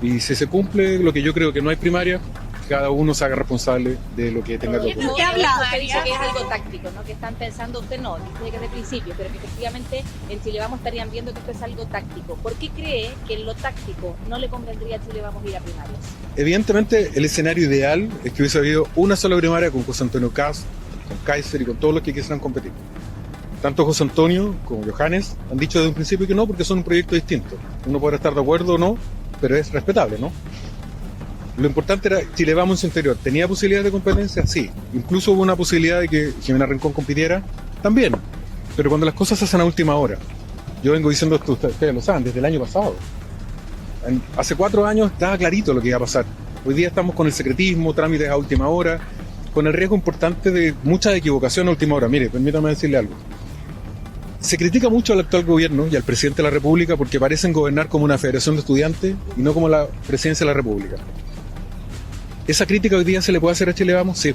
y si se cumple lo que yo creo que no hay primaria, cada uno se haga responsable de lo que tenga que ocurrir. Usted habla, usted dice que es algo táctico, ¿no? Que están pensando, usted no, dice que es de principio, pero que efectivamente en Chile Vamos estarían viendo que esto es algo táctico. ¿Por qué cree que en lo táctico no le convendría a Chile Vamos ir a primarias? Evidentemente el escenario ideal es que hubiese habido una sola primaria con José Antonio Kast, con Kaiser y con todos los que quisieran competir. Tanto José Antonio como Johannes han dicho desde un principio que no, porque son un proyecto distinto. Uno podrá estar de acuerdo o no, pero es respetable, ¿no? Lo importante era, Chile Vamos en su interior, ¿tenía posibilidades de competencia? Sí. Incluso hubo una posibilidad de que Jimena Rincón compitiera, también. Pero cuando las cosas se hacen a última hora, yo vengo diciendo esto, ustedes lo saben, desde el año pasado. Hace 4 años estaba clarito lo que iba a pasar. Hoy día estamos con el secretismo, trámites a última hora, con el riesgo importante de mucha equivocación a última hora. Mire, permítame decirle algo. Se critica mucho al actual gobierno y al presidente de la República porque parecen gobernar como una federación de estudiantes y no como la presidencia de la República. ¿Esa crítica hoy día se le puede hacer a Chile Vamos? Sí,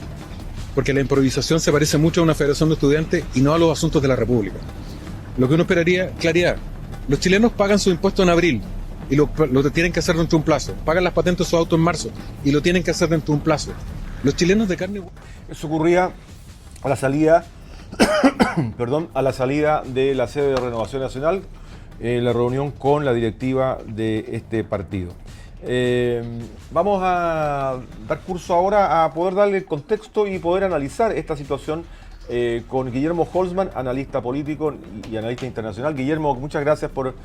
porque la improvisación se parece mucho a una federación de estudiantes y no a los asuntos de la República. Lo que uno esperaría, claridad. Los chilenos pagan sus impuestos en abril y lo tienen que hacer dentro de un plazo. Pagan las patentes de su auto en marzo y lo tienen que hacer dentro de un plazo. Los chilenos de carne... Eso ocurría a la salida, a la salida de la sede de Renovación Nacional, la reunión con la directiva de este partido. Vamos a dar curso ahora a poder darle el contexto y poder analizar esta situación con Guillermo Holzman, analista político y analista internacional. Guillermo, muchas gracias por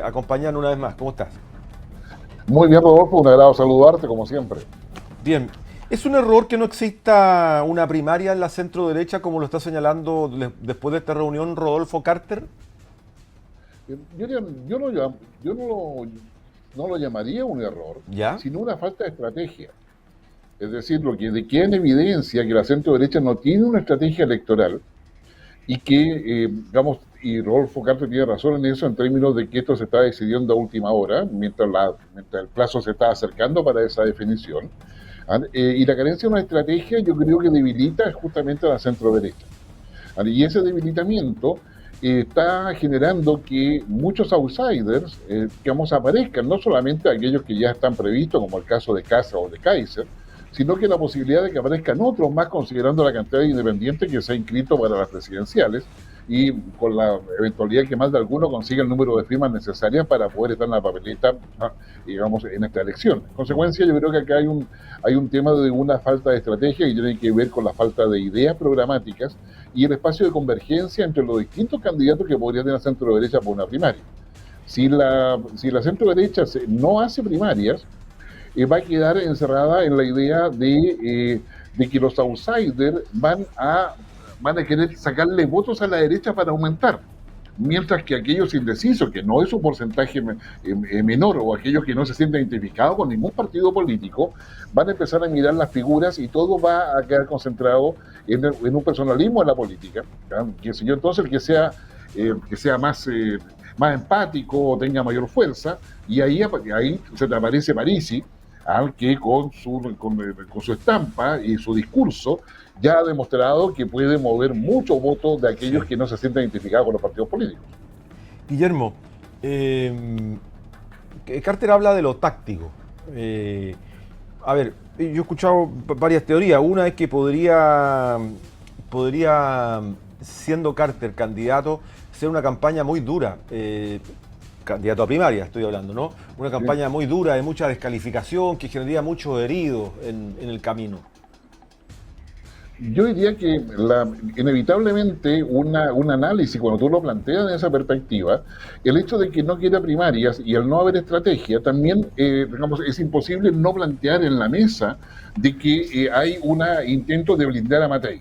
acompañarnos una vez más. ¿Cómo estás? Muy bien, Rodolfo, un agrado saludarte como siempre. Bien, ¿es un error que no exista una primaria en la centro derecha como lo está señalando después de esta reunión Rodolfo Carter? No lo llamaría un error, ¿ya?, sino una falta de estrategia. Es decir, lo que queda en evidencia que la centro derecha no tiene una estrategia electoral y que, y Rodolfo Carter tiene razón en eso, en términos de que esto se está decidiendo a última hora, mientras el plazo se está acercando para esa definición. Y la carencia de una estrategia yo creo que debilita justamente a la centro derecha. Y ese debilitamiento está generando que muchos outsiders, aparezcan, no solamente aquellos que ya están previstos, como el caso de Kast o de Kaiser, sino que la posibilidad de que aparezcan otros más, considerando la cantidad de independientes que se ha inscrito para las presidenciales y con la eventualidad que más de alguno consiga el número de firmas necesarias para poder estar en la papeleta, en esta elección. En consecuencia, yo creo que acá hay un tema de una falta de estrategia que tiene que ver con la falta de ideas programáticas y el espacio de convergencia entre los distintos candidatos que podría tener la centro derecha por una primaria. Si la centro derecha no hace primarias, va a quedar encerrada en la idea de que los outsiders van a querer sacarle votos a la derecha para aumentar, mientras que aquellos indecisos, que no es un porcentaje menor, o aquellos que no se sienten identificados con ningún partido político, van a empezar a mirar las figuras y todo va a quedar concentrado en un personalismo en la política, que el señor entonces que sea más empático o tenga mayor fuerza, y ahí se te aparece Parisi, que con su estampa y su discurso ya ha demostrado que puede mover muchos votos de aquellos que no se sienten identificados con los partidos políticos. Guillermo, Carter habla de lo táctico. A ver, yo he escuchado varias teorías. Una es que podría, siendo Carter candidato, ser una campaña muy dura. Candidato a primaria, estoy hablando, ¿no? Una campaña muy dura, de mucha descalificación, que generaría muchos heridos en el camino. Yo diría que inevitablemente un análisis, cuando tú lo planteas en esa perspectiva, el hecho de que no quiera primarias y al no haber estrategia, también es imposible no plantear en la mesa de que hay un intento de blindar a Matei.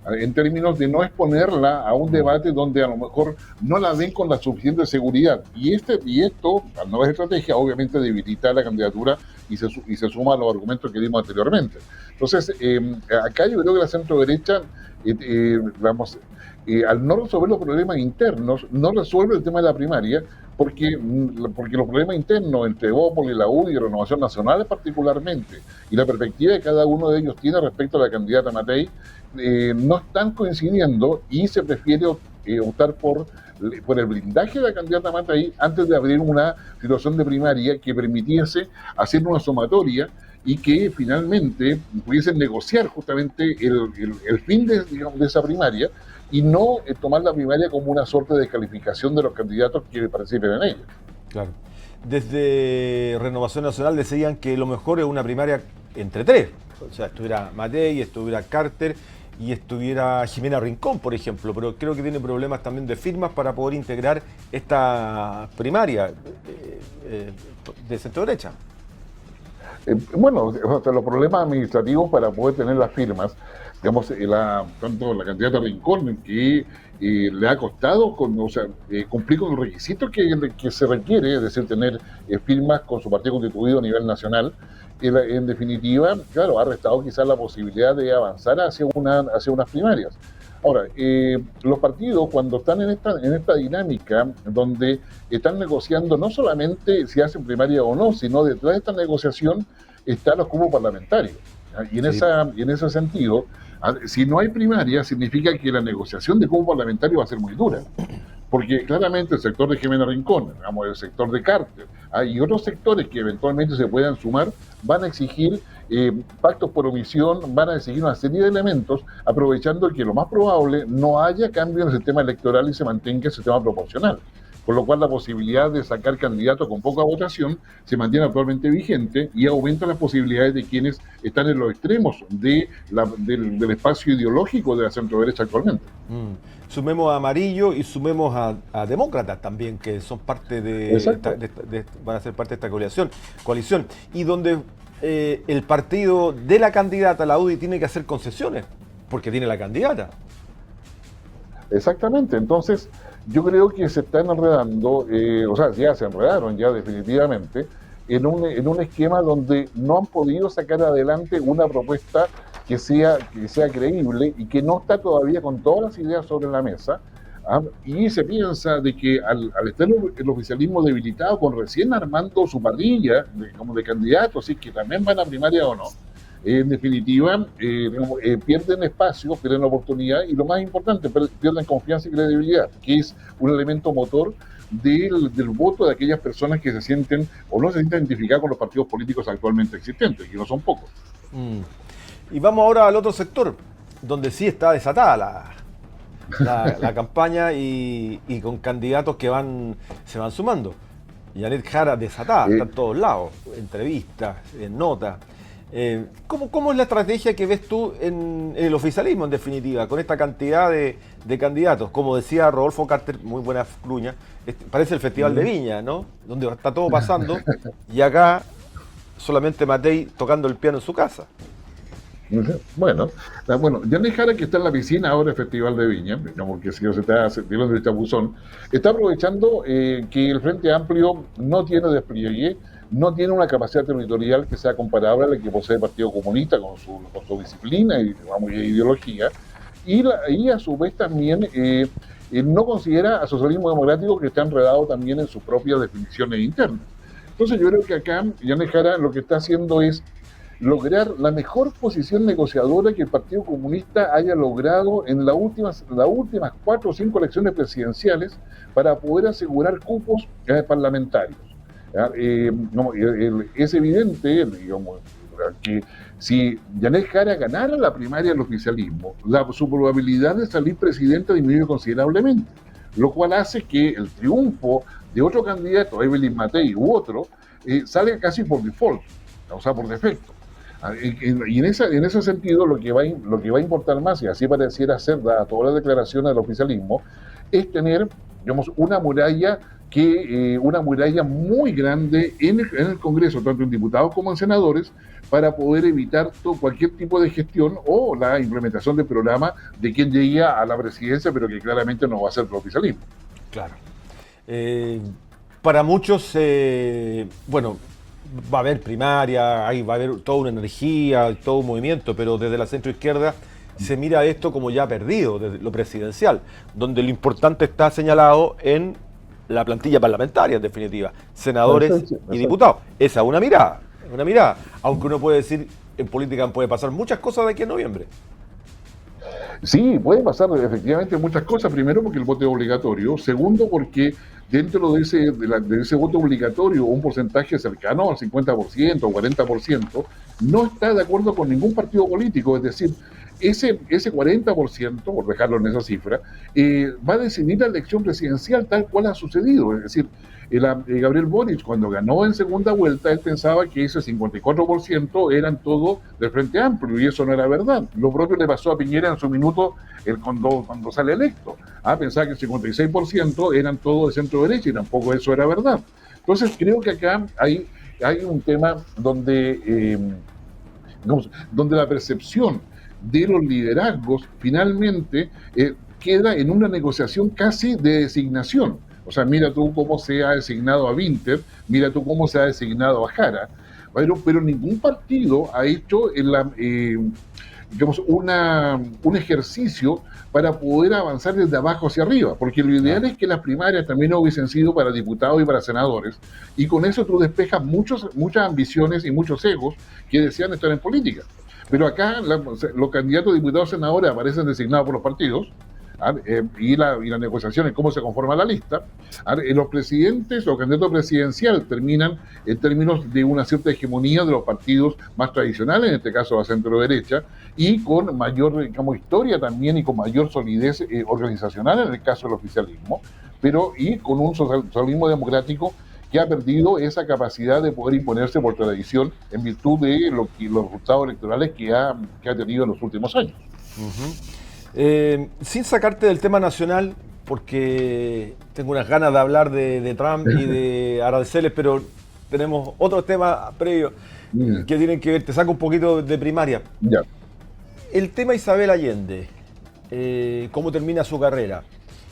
en términos de no exponerla a un debate donde a lo mejor no la ven con la suficiente seguridad. Y esto, al no haber estrategia, obviamente debilita la candidatura y se suma a los argumentos que dimos anteriormente. Entonces, acá yo creo que la centro-derecha, al no resolver los problemas internos, no resuelve el tema de la primaria, porque los problemas internos entre Bópoli, la UDI y Renovación Nacional particularmente, y la perspectiva que cada uno de ellos tiene respecto a la candidata Matei, no están coincidiendo y se prefiere optar por el blindaje de la candidata Matei antes de abrir una situación de primaria que permitiese hacer una sumatoria y que finalmente pudiesen negociar justamente el fin de esa primaria y no tomar la primaria como una suerte de descalificación de los candidatos que participen en ella. Claro. Desde Renovación Nacional decían que lo mejor es una primaria entre tres. O sea, estuviera Matei, estuviera Carter y estuviera Jimena Rincón, por ejemplo. Pero creo que tiene problemas también de firmas para poder integrar esta primaria de centro-derecha. Bueno, hasta los problemas administrativos para poder tener las firmas, digamos, tanto la candidata Rincón, que le ha costado cumplir con los requisitos que se requiere, es decir, tener firmas con su partido constituido a nivel nacional, en definitiva, claro, ha restado quizás la posibilidad de avanzar hacia unas primarias. Ahora, los partidos cuando están en esta dinámica donde están negociando no solamente si hacen primaria o no, sino detrás de esta negociación están los cupos parlamentarios. Y en ese sentido, si no hay primaria, significa que la negociación de cupo parlamentario va a ser muy dura. Porque claramente el sector de Jimena Rincón, digamos, el sector de Carter, y otros sectores que eventualmente se puedan sumar, van a exigir pactos por omisión, van a exigir una serie de elementos, aprovechando que lo más probable no haya cambio en el sistema electoral y se mantenga el sistema proporcional. Con lo cual la posibilidad de sacar candidatos con poca votación se mantiene actualmente vigente y aumenta las posibilidades de quienes están en los extremos del espacio ideológico de la centro-derecha actualmente. Sumemos a Amarillo y sumemos a Demócratas también, que son parte van a ser parte de esta coalición. Y donde el partido de la candidata, la UDI, tiene que hacer concesiones, porque tiene la candidata. Exactamente, entonces yo creo que se están enredando, ya se enredaron ya definitivamente, en un esquema donde no han podido sacar adelante una propuesta que sea creíble y que no está todavía con todas las ideas sobre la mesa, y se piensa de que al estar el oficialismo debilitado, con recién armando su parrilla como de candidatos, y que también van a primaria o no, en definitiva, pierden espacio, pierden oportunidad y lo más importante, pierden confianza y credibilidad, que es un elemento motor del voto de aquellas personas que se sienten o no se sienten identificadas con los partidos políticos actualmente existentes, que no son pocos. Y vamos ahora al otro sector, donde sí está desatada la campaña y con candidatos que se van sumando. Janet Jara desatada, está en todos lados, entrevistas, en notas. ¿Cómo es la estrategia que ves tú en el oficialismo, en definitiva, con esta cantidad de candidatos? Como decía Rodolfo Carter, muy buena cluña, parece el Festival de Viña, ¿no? Donde está todo pasando y acá solamente Matei tocando el piano en su casa. Bueno, Janet Jara, que está en la piscina ahora del Festival de Viña, porque si no se está viendo el chapuzón, está aprovechando que el Frente Amplio no tiene despliegue, no tiene una capacidad territorial que sea comparable a la que posee el Partido Comunista con su disciplina y ideología, y a su vez también no considera a socialismo democrático, que está enredado también en sus propias definiciones internas. Entonces yo creo que acá Janet Jara lo que está haciendo es lograr la mejor posición negociadora que el Partido Comunista haya logrado en las últimas 4 o 5 elecciones presidenciales para poder asegurar cupos parlamentarios. Es evidente, que si Janet Jara ganara la primaria del oficialismo, su probabilidad de salir presidenta disminuye considerablemente, lo cual hace que el triunfo de otro candidato, Evelyn Matei u otro, salga casi por default, o sea, por defecto. Y en ese sentido lo que va a importar más, y así pareciera ser, dadas todas las declaraciones del oficialismo, es tener, una muralla que una muralla muy grande en el Congreso, tanto en diputados como en senadores, para poder evitar cualquier tipo de gestión o la implementación del programa de quien llegue a la presidencia, pero que claramente no va a ser el oficialismo. Claro. Para muchos, bueno, va a haber primaria, ahí va a haber toda una energía, todo un movimiento, pero desde la centroizquierda se mira esto como ya perdido, desde lo presidencial, donde lo importante está señalado en la plantilla parlamentaria, en definitiva, senadores y diputados. Esa es una mirada, aunque uno puede decir, en política puede pasar muchas cosas de aquí a noviembre. Sí, pueden pasar efectivamente muchas cosas. Primero, porque el voto es obligatorio. Segundo, porque dentro de ese voto obligatorio, un porcentaje cercano al 50% o 40% no está de acuerdo con ningún partido político. Es decir, ese 40%, por dejarlo en esa cifra, va a decidir la elección presidencial tal cual ha sucedido. Es decir, Gabriel Boric, cuando ganó en segunda vuelta, él pensaba que ese 54% eran todos del Frente Amplio, y eso no era verdad. Lo propio le pasó a Piñera en su minuto cuando sale electo. Pensaba que el 56% eran todos de centro derecha, y tampoco eso era verdad. Entonces creo que acá hay un tema donde la percepción de los liderazgos finalmente queda en una negociación casi de designación. O sea, mira tú cómo se ha designado a Winter, mira tú cómo se ha designado a Jara, pero ningún partido ha hecho un ejercicio para poder avanzar desde abajo hacia arriba, porque lo ideal es que las primarias también hubiesen sido para diputados y para senadores, y con eso tú despejas muchas ambiciones y muchos egos que desean estar en política. Pero acá los candidatos a diputados y senadores aparecen designados por los partidos, y la negociación en cómo se conforma la lista. Los presidentes, los candidatos presidenciales terminan en términos de una cierta hegemonía de los partidos más tradicionales, en este caso la centro-derecha, y con mayor, historia también y con mayor solidez organizacional en el caso del oficialismo, y con un socialismo democrático que ha perdido esa capacidad de poder imponerse por tradición en virtud de los resultados electorales que ha tenido en los últimos años. Sin sacarte del tema nacional, porque tengo unas ganas de hablar de Trump y de aranceles, pero tenemos otros temas previos que tienen que ver, te saco un poquito de primaria. Ya. El tema Isabel Allende, cómo termina su carrera,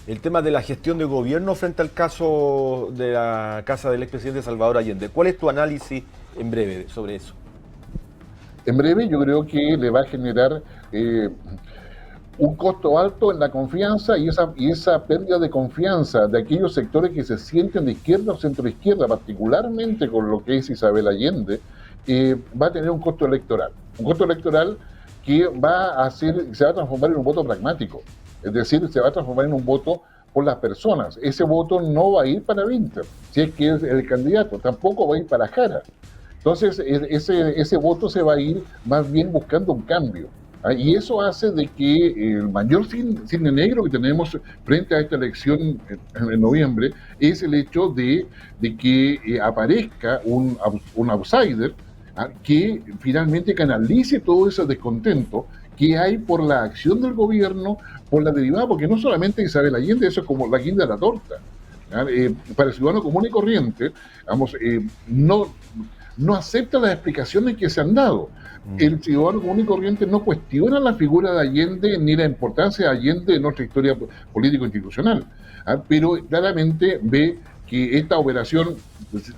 el tema de la gestión de gobierno frente al caso de la casa del expresidente Salvador Allende. ¿Cuál es tu análisis en breve sobre eso? En breve yo creo que le va a generar un costo alto en la confianza y esa pérdida de confianza de aquellos sectores que se sienten de izquierda o centroizquierda, particularmente con lo que es Isabel Allende, va a tener un costo electoral. Un costo electoral que se va a transformar en un voto pragmático. Es decir, se va a transformar en un voto por las personas. Ese voto no va a ir para Winter, si es que es el candidato, tampoco va a ir para Jara. Entonces, ese voto se va a ir más bien buscando un cambio. Y eso hace de que el mayor cine negro que tenemos frente a esta elección en noviembre es el hecho de que aparezca un outsider que finalmente canalice todo ese descontento que hay por la acción del gobierno, por la derivada, porque no solamente Isabel Allende, eso es como la guinda de la torta. Para el ciudadano común y corriente, no acepta las explicaciones que se han dado. El ciudadano común y corriente no cuestiona la figura de Allende ni la importancia de Allende en nuestra historia político-institucional, pero claramente ve que esta operación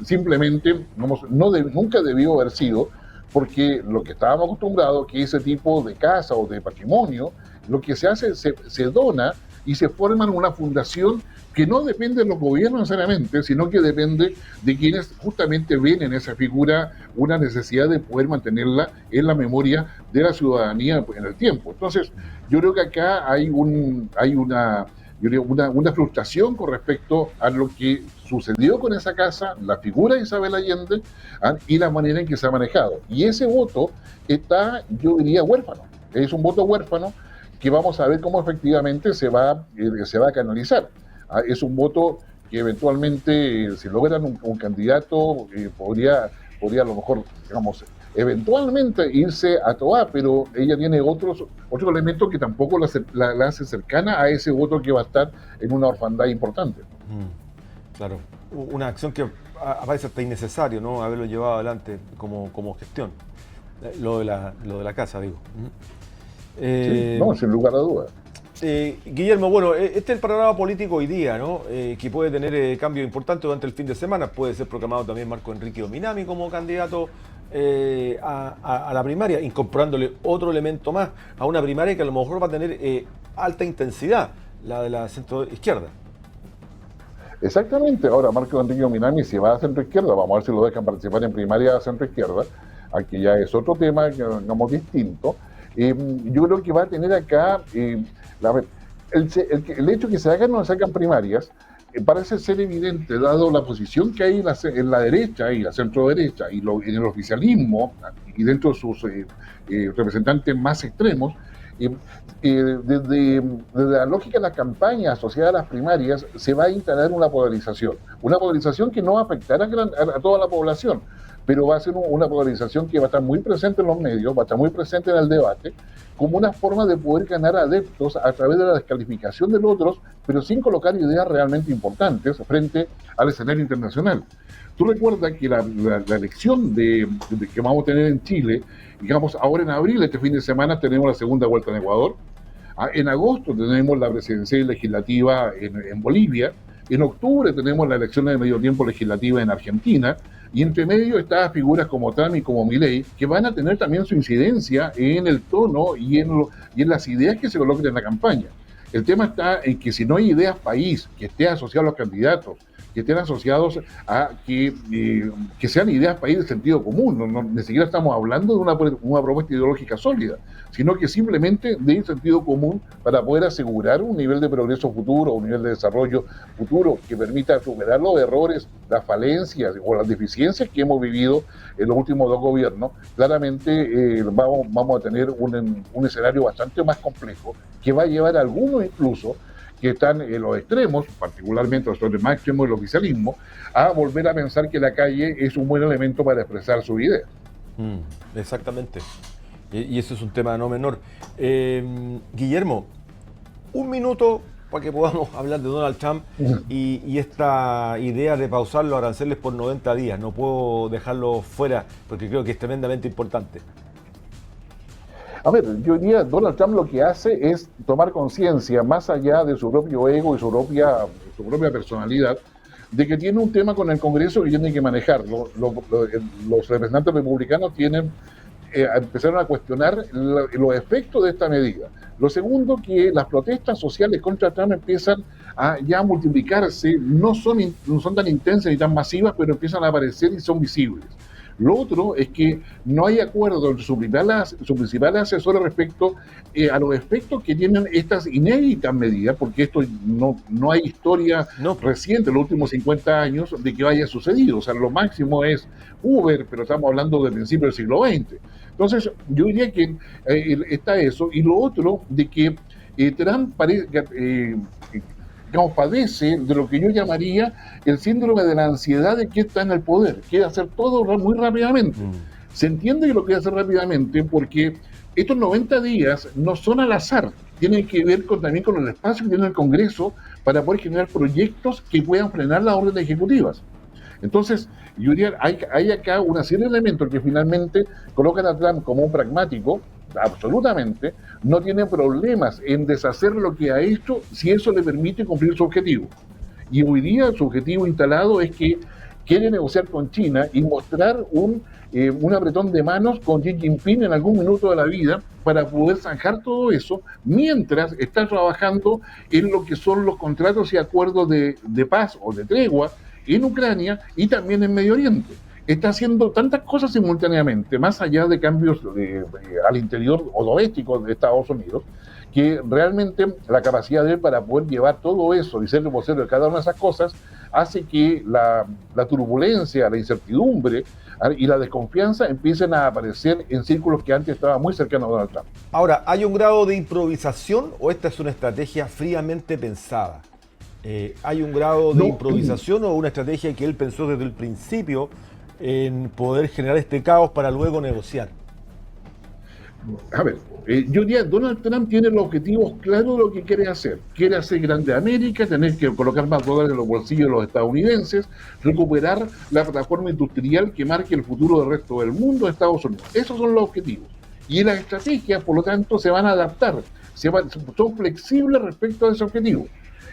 simplemente nunca debió haber sido, porque lo que estábamos acostumbrados, que ese tipo de casa o de patrimonio, lo que se hace, se dona y se forma en una fundación que no depende de los gobiernos necesariamente, sino que depende de quienes justamente ven en esa figura una necesidad de poder mantenerla en la memoria de la ciudadanía en el tiempo. Entonces, yo creo que acá hay una frustración con respecto a lo que sucedió con esa casa, la figura de Isabel Allende, y la manera en que se ha manejado. Y ese voto está, yo diría, huérfano. Es un voto huérfano que vamos a ver cómo efectivamente se va a canalizar. Es un voto que eventualmente, si logran un candidato, podría a lo mejor, eventualmente irse a Toa, pero ella tiene otros elementos que tampoco la hace cercana a ese voto que va a estar en una orfandad importante. Claro, una acción que parece hasta innecesario, ¿no? Haberlo llevado adelante como gestión. Lo de la casa, digo. Sí, no, sin lugar a dudas. Guillermo, bueno, este es el panorama político hoy día, ¿no? Que puede tener cambios importantes durante el fin de semana. Puede ser proclamado también Marco Enrique Ominami como candidato a la primaria, incorporándole otro elemento más a una primaria que a lo mejor va a tener alta intensidad, la de la centro izquierda. Exactamente. Ahora, Marco Enrique Ominami, si va a centro izquierda, vamos a ver si lo dejan participar en primaria a centro izquierda. Aquí ya es otro tema, digamos, distinto. Yo creo que va a tener acá, el hecho que se hagan o no se hagan primarias, parece ser evidente, dado la posición que hay en la derecha y la centro derecha y en el oficialismo y dentro de sus representantes más extremos. Desde la lógica de la campaña asociada a las primarias se va a instalar una polarización que no va a afectar a toda la población, pero va a ser una polarización que va a estar muy presente en los medios, va a estar muy presente en el debate, como una forma de poder ganar adeptos a través de la descalificación de los otros, pero sin colocar ideas realmente importantes frente al escenario internacional. Tú recuerdas que la elección que vamos a tener en Chile, digamos, ahora en abril, este fin de semana, tenemos la segunda vuelta en Ecuador. En agosto tenemos la presidencial legislativa en Bolivia. En octubre tenemos la elección de medio tiempo legislativa en Argentina. Y entre medio están figuras como Trump y como Milei, que van a tener también su incidencia en el tono y en las ideas que se coloquen en la campaña. El tema está en que si no hay ideas país que esté asociado a los candidatos, que estén asociados a que sean ideas país de sentido común, ni siquiera estamos hablando de una propuesta ideológica sólida, sino que simplemente de sentido común para poder asegurar un nivel de progreso futuro, un nivel de desarrollo futuro que permita superar los errores, las falencias o las deficiencias que hemos vivido en los últimos dos gobiernos. Claramente vamos a tener un escenario bastante más complejo que va a llevar a algunos incluso que están en los extremos, particularmente los sectores más extremos del oficialismo, a volver a pensar que la calle es un buen elemento para expresar su idea. Exactamente. Y eso es un tema no menor. Guillermo, un minuto para que podamos hablar de Donald Trump y esta idea de pausar los aranceles por 90 días. No puedo dejarlo fuera porque creo que es tremendamente importante. A ver, yo diría, Donald Trump lo que hace es tomar conciencia, más allá de su propio ego y su propia personalidad, de que tiene un tema con el Congreso que tiene que manejar. Los representantes republicanos empezaron a cuestionar los efectos de esta medida. Lo segundo, que las protestas sociales contra Trump empiezan a ya multiplicarse, no son tan intensas ni tan masivas, pero empiezan a aparecer y son visibles. Lo otro es que no hay acuerdo entre su principal asesor respecto a los efectos que tienen estas inéditas medidas, porque esto no hay historia reciente en los últimos 50 años de que haya sucedido. O sea, lo máximo es Uber, pero estamos hablando del principio del siglo XX. Entonces, yo diría que está eso. Y lo otro, de que Trump padece de lo que yo llamaría el síndrome de la ansiedad de que está en el poder, quiere hacer todo muy rápidamente. Se entiende que lo quiere hacer rápidamente porque estos 90 días no son al azar, tienen que ver también con el espacio que tiene el Congreso para poder generar proyectos que puedan frenar las órdenes ejecutivas. Entonces, yo diría, hay acá una serie de elementos que finalmente colocan a Trump como un pragmático, absolutamente, no tiene problemas en deshacer lo que ha hecho si eso le permite cumplir su objetivo. Y hoy día su objetivo instalado es que quiere negociar con China y mostrar un apretón de manos con Xi Jinping en algún minuto de la vida para poder zanjar todo eso, mientras está trabajando en lo que son los contratos y acuerdos de paz o de tregua en Ucrania y también en Medio Oriente. Está haciendo tantas cosas simultáneamente, más allá de cambios al interior o doméstico de Estados Unidos, que realmente la capacidad de él para poder llevar todo eso y ser vocero de cada una de esas cosas hace que la turbulencia, la incertidumbre y la desconfianza empiecen a aparecer en círculos que antes estaban muy cercanos a Donald Trump. Ahora, ¿hay un grado de improvisación o esta es una estrategia fríamente pensada? ¿Hay un grado de improvisación o una estrategia que él pensó desde el principio en poder generar este caos para luego negociar? A ver, yo diría, Donald Trump tiene los objetivos claros de lo que quiere hacer. Quiere hacer grande América, tener que colocar más dólares en los bolsillos de los estadounidenses, recuperar la plataforma industrial que marque el futuro del resto del mundo de Estados Unidos. Esos son los objetivos. Y las estrategias, por lo tanto, se van a adaptar, son flexibles respecto a ese objetivo.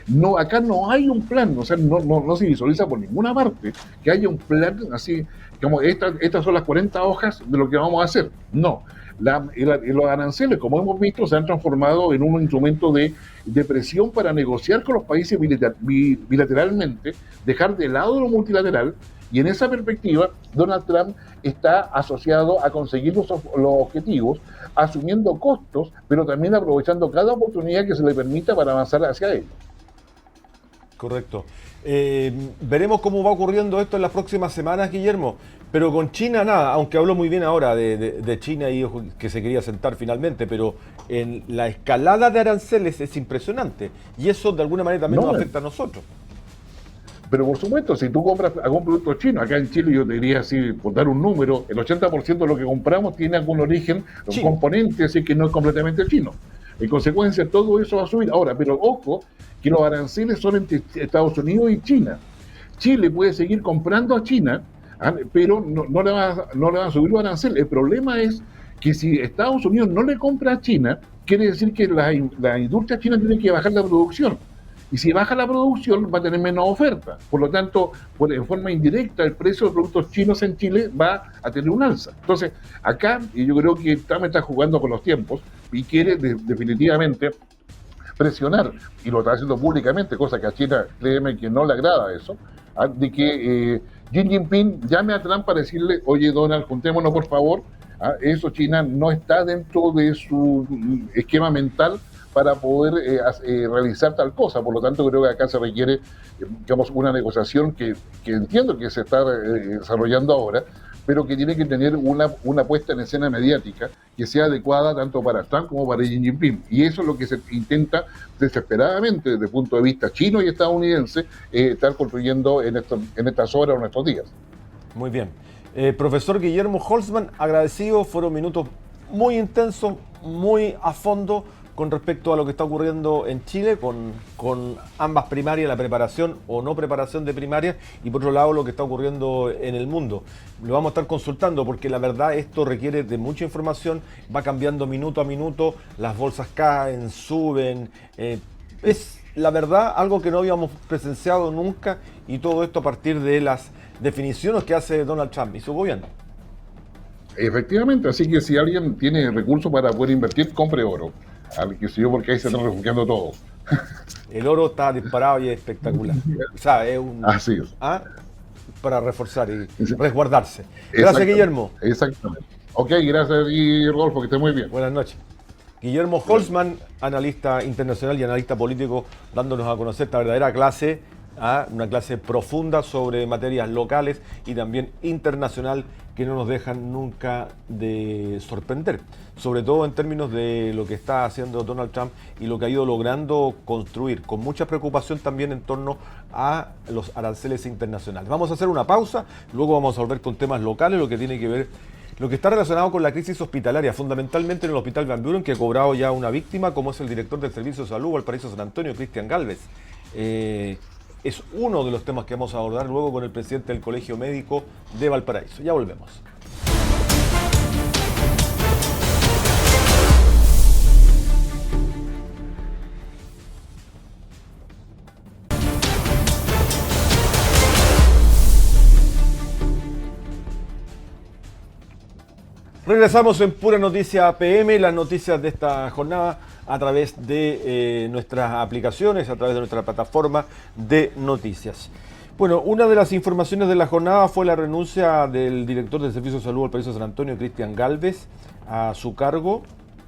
No, acá no hay un plan, o sea, no se visualiza por ninguna parte que haya un plan así, como estas son las 40 hojas de lo que vamos a hacer. No. Los aranceles, como hemos visto, se han transformado en un instrumento de presión para negociar con los países bilateralmente, dejar de lado lo multilateral, y en esa perspectiva Donald Trump está asociado a conseguir los objetivos, asumiendo costos, pero también aprovechando cada oportunidad que se le permita para avanzar hacia ellos. Correcto. Veremos cómo va ocurriendo esto en las próximas semanas, Guillermo. Pero con China nada, aunque habló muy bien ahora de China y que se quería sentar finalmente, pero en la escalada de aranceles es impresionante. Y eso de alguna manera también nos afecta a nosotros. Pero por supuesto, si tú compras algún producto chino, acá en Chile yo te diría así, por dar un número, el 80% de lo que compramos tiene algún origen, un componente, así que no es completamente chino. En consecuencia, todo eso va a subir. Ahora, pero ojo, que los aranceles son entre Estados Unidos y China. Chile puede seguir comprando a China, pero no le van a subir los aranceles. El problema es que si Estados Unidos no le compra a China, quiere decir que la industria china tiene que bajar la producción. Y si baja la producción, va a tener menos oferta. Por lo tanto, en forma indirecta, el precio de productos chinos en Chile va a tener un alza. Entonces, acá yo creo que Trump está jugando con los tiempos y quiere definitivamente presionar, y lo está haciendo públicamente, cosa que a China, créeme que no le agrada eso, de que Xi Jinping llame a Trump para decirle, oye Donald, juntémonos por favor. Eso China no está dentro de su esquema mental para poder realizar tal cosa. Por lo tanto, creo que acá se requiere, digamos, una negociación que entiendo que se está desarrollando ahora, pero que tiene que tener una puesta en escena mediática que sea adecuada tanto para Trump como para Xi Jinping. Y eso es lo que se intenta desesperadamente desde el punto de vista chino y estadounidense estar construyendo en estas horas o en estos días. Muy bien. Profesor Guillermo Holzman, agradecido, fueron minutos muy intensos, muy a fondo con respecto a lo que está ocurriendo en Chile, con ambas primarias, la preparación o no preparación de primarias, y por otro lado lo que está ocurriendo en el mundo. Lo vamos a estar consultando porque la verdad esto requiere de mucha información, va cambiando minuto a minuto, las bolsas caen, suben, es la verdad algo que no habíamos presenciado nunca, y todo esto a partir de las definiciones que hace Donald Trump y su gobierno. Efectivamente, así que si alguien tiene recursos para poder invertir, compre oro. Que sé yo, porque ahí se están refugiando todos. El oro está disparado y es espectacular. O sea, es un... Así es. Para reforzar y resguardarse. Gracias, Guillermo. Exactamente. Ok, gracias y Rodolfo, que esté muy bien. Buenas noches. Guillermo Holzman, analista internacional y analista político, dándonos a conocer esta verdadera clase, una clase profunda sobre materias locales y también internacional que no nos dejan nunca de sorprender, sobre todo en términos de lo que está haciendo Donald Trump y lo que ha ido logrando construir, con mucha preocupación también en torno a los aranceles internacionales. Vamos a hacer una pausa, luego vamos a volver con temas locales, lo que tiene que ver, lo que está relacionado con la crisis hospitalaria, fundamentalmente en el Hospital Van Buren, que ha cobrado ya una víctima, como es el director del Servicio de Salud Valparaíso San Antonio, Cristian Galvez. Es uno de los temas que vamos a abordar luego con el presidente del Colegio Médico de Valparaíso. Ya volvemos. Regresamos en Pura Noticia PM, las noticias de esta jornada a través de nuestras aplicaciones, a través de nuestra plataforma de noticias. Bueno, una de las informaciones de la jornada fue la renuncia del director del Servicio de Salud Valparaíso San Antonio, Cristian Galvez, a su cargo,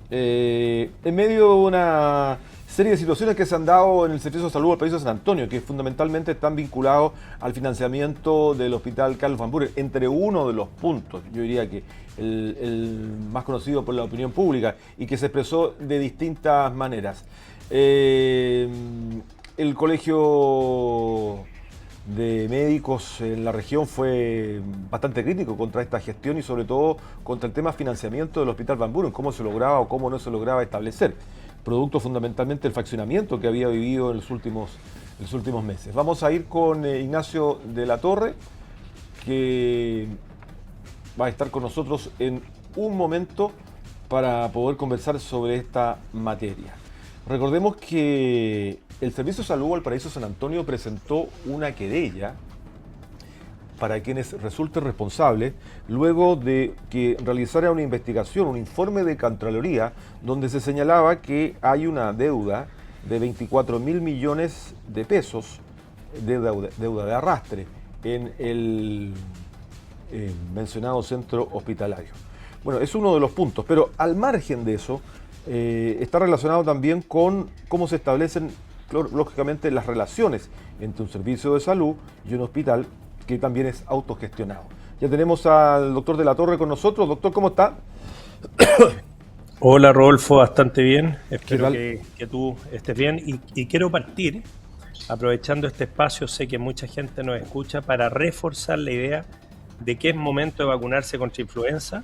en medio de una serie de situaciones que se han dado en el Servicio de Salud Valparaíso San Antonio, que fundamentalmente están vinculados al financiamiento del Hospital Carlos Van Buren, entre uno de los puntos, yo diría que el más conocido por la opinión pública y que se expresó de distintas maneras. El Colegio de médicos en la región fue bastante crítico contra esta gestión y sobre todo contra el tema financiamiento del Hospital Van Buren, cómo se lograba o cómo no se lograba establecer, producto fundamentalmente del fraccionamiento que había vivido en los últimos meses. Vamos a ir con Ignacio de la Torre, que va a estar con nosotros en un momento para poder conversar sobre esta materia. Recordemos que el Servicio de Salud Valparaíso San Antonio presentó una querella para quienes resulten responsables luego de que realizara una investigación, un informe de Contraloría, donde se señalaba que hay una deuda de 24.000 millones de pesos, deuda de arrastre, en el mencionado centro hospitalario. Bueno, es uno de los puntos, pero al margen de eso, está relacionado también con cómo se establecen, lógicamente, las relaciones entre un servicio de salud y un hospital que también es autogestionado. Ya tenemos al doctor de la Torre con nosotros. Doctor, ¿cómo está? Hola, Rodolfo, bastante bien. Espero que tú estés bien. Y quiero partir, aprovechando este espacio, sé que mucha gente nos escucha, para reforzar la idea de que es momento de vacunarse contra influenza,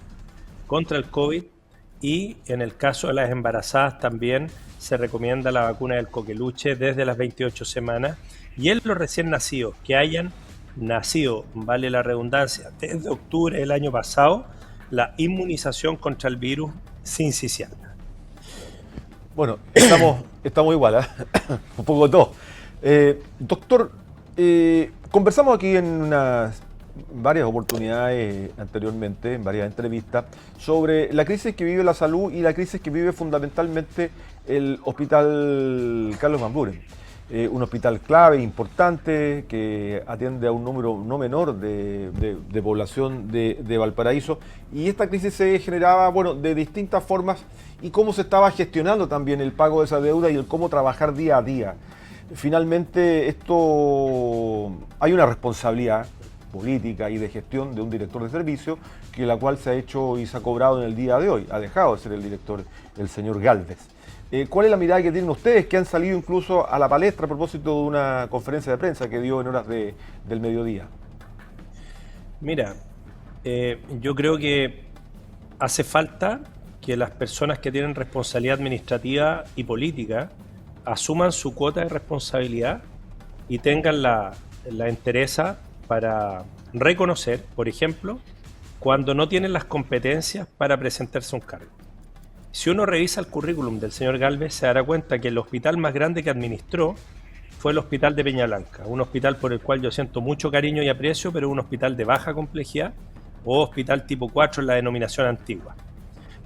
contra el COVID, y en el caso de las embarazadas también se recomienda la vacuna del coqueluche desde las 28 semanas, y en los recién nacidos que hayan nacido, vale la redundancia, desde octubre del año pasado, la inmunización contra el virus sincicial. Bueno, estamos igual, ¿eh? Un poco todo. Doctor, conversamos aquí en varias oportunidades anteriormente, en varias entrevistas, sobre la crisis que vive la salud y la crisis que vive fundamentalmente el Hospital Carlos Van Buren. Un hospital clave, importante, que atiende a un número no menor de población de Valparaíso, y esta crisis se generaba, bueno, de distintas formas, y cómo se estaba gestionando también el pago de esa deuda y el cómo trabajar día a día. Finalmente, hay una responsabilidad política y de gestión de un director de servicio, que la cual se ha hecho y se ha cobrado en el día de hoy. Ha dejado de ser el director el señor Gálvez. ¿Cuál es la mirada que tienen ustedes, que han salido incluso a la palestra a propósito de una conferencia de prensa que dio en horas del mediodía? Mira, yo creo que hace falta que las personas que tienen responsabilidad administrativa y política asuman su cuota de responsabilidad y tengan la entereza para reconocer, por ejemplo, cuando no tienen las competencias para presentarse a un cargo. Si uno revisa el currículum del señor Gálvez, se dará cuenta que el hospital más grande que administró fue el hospital de Peña Blanca, un hospital por el cual yo siento mucho cariño y aprecio, pero un hospital de baja complejidad, o hospital tipo 4 en la denominación antigua.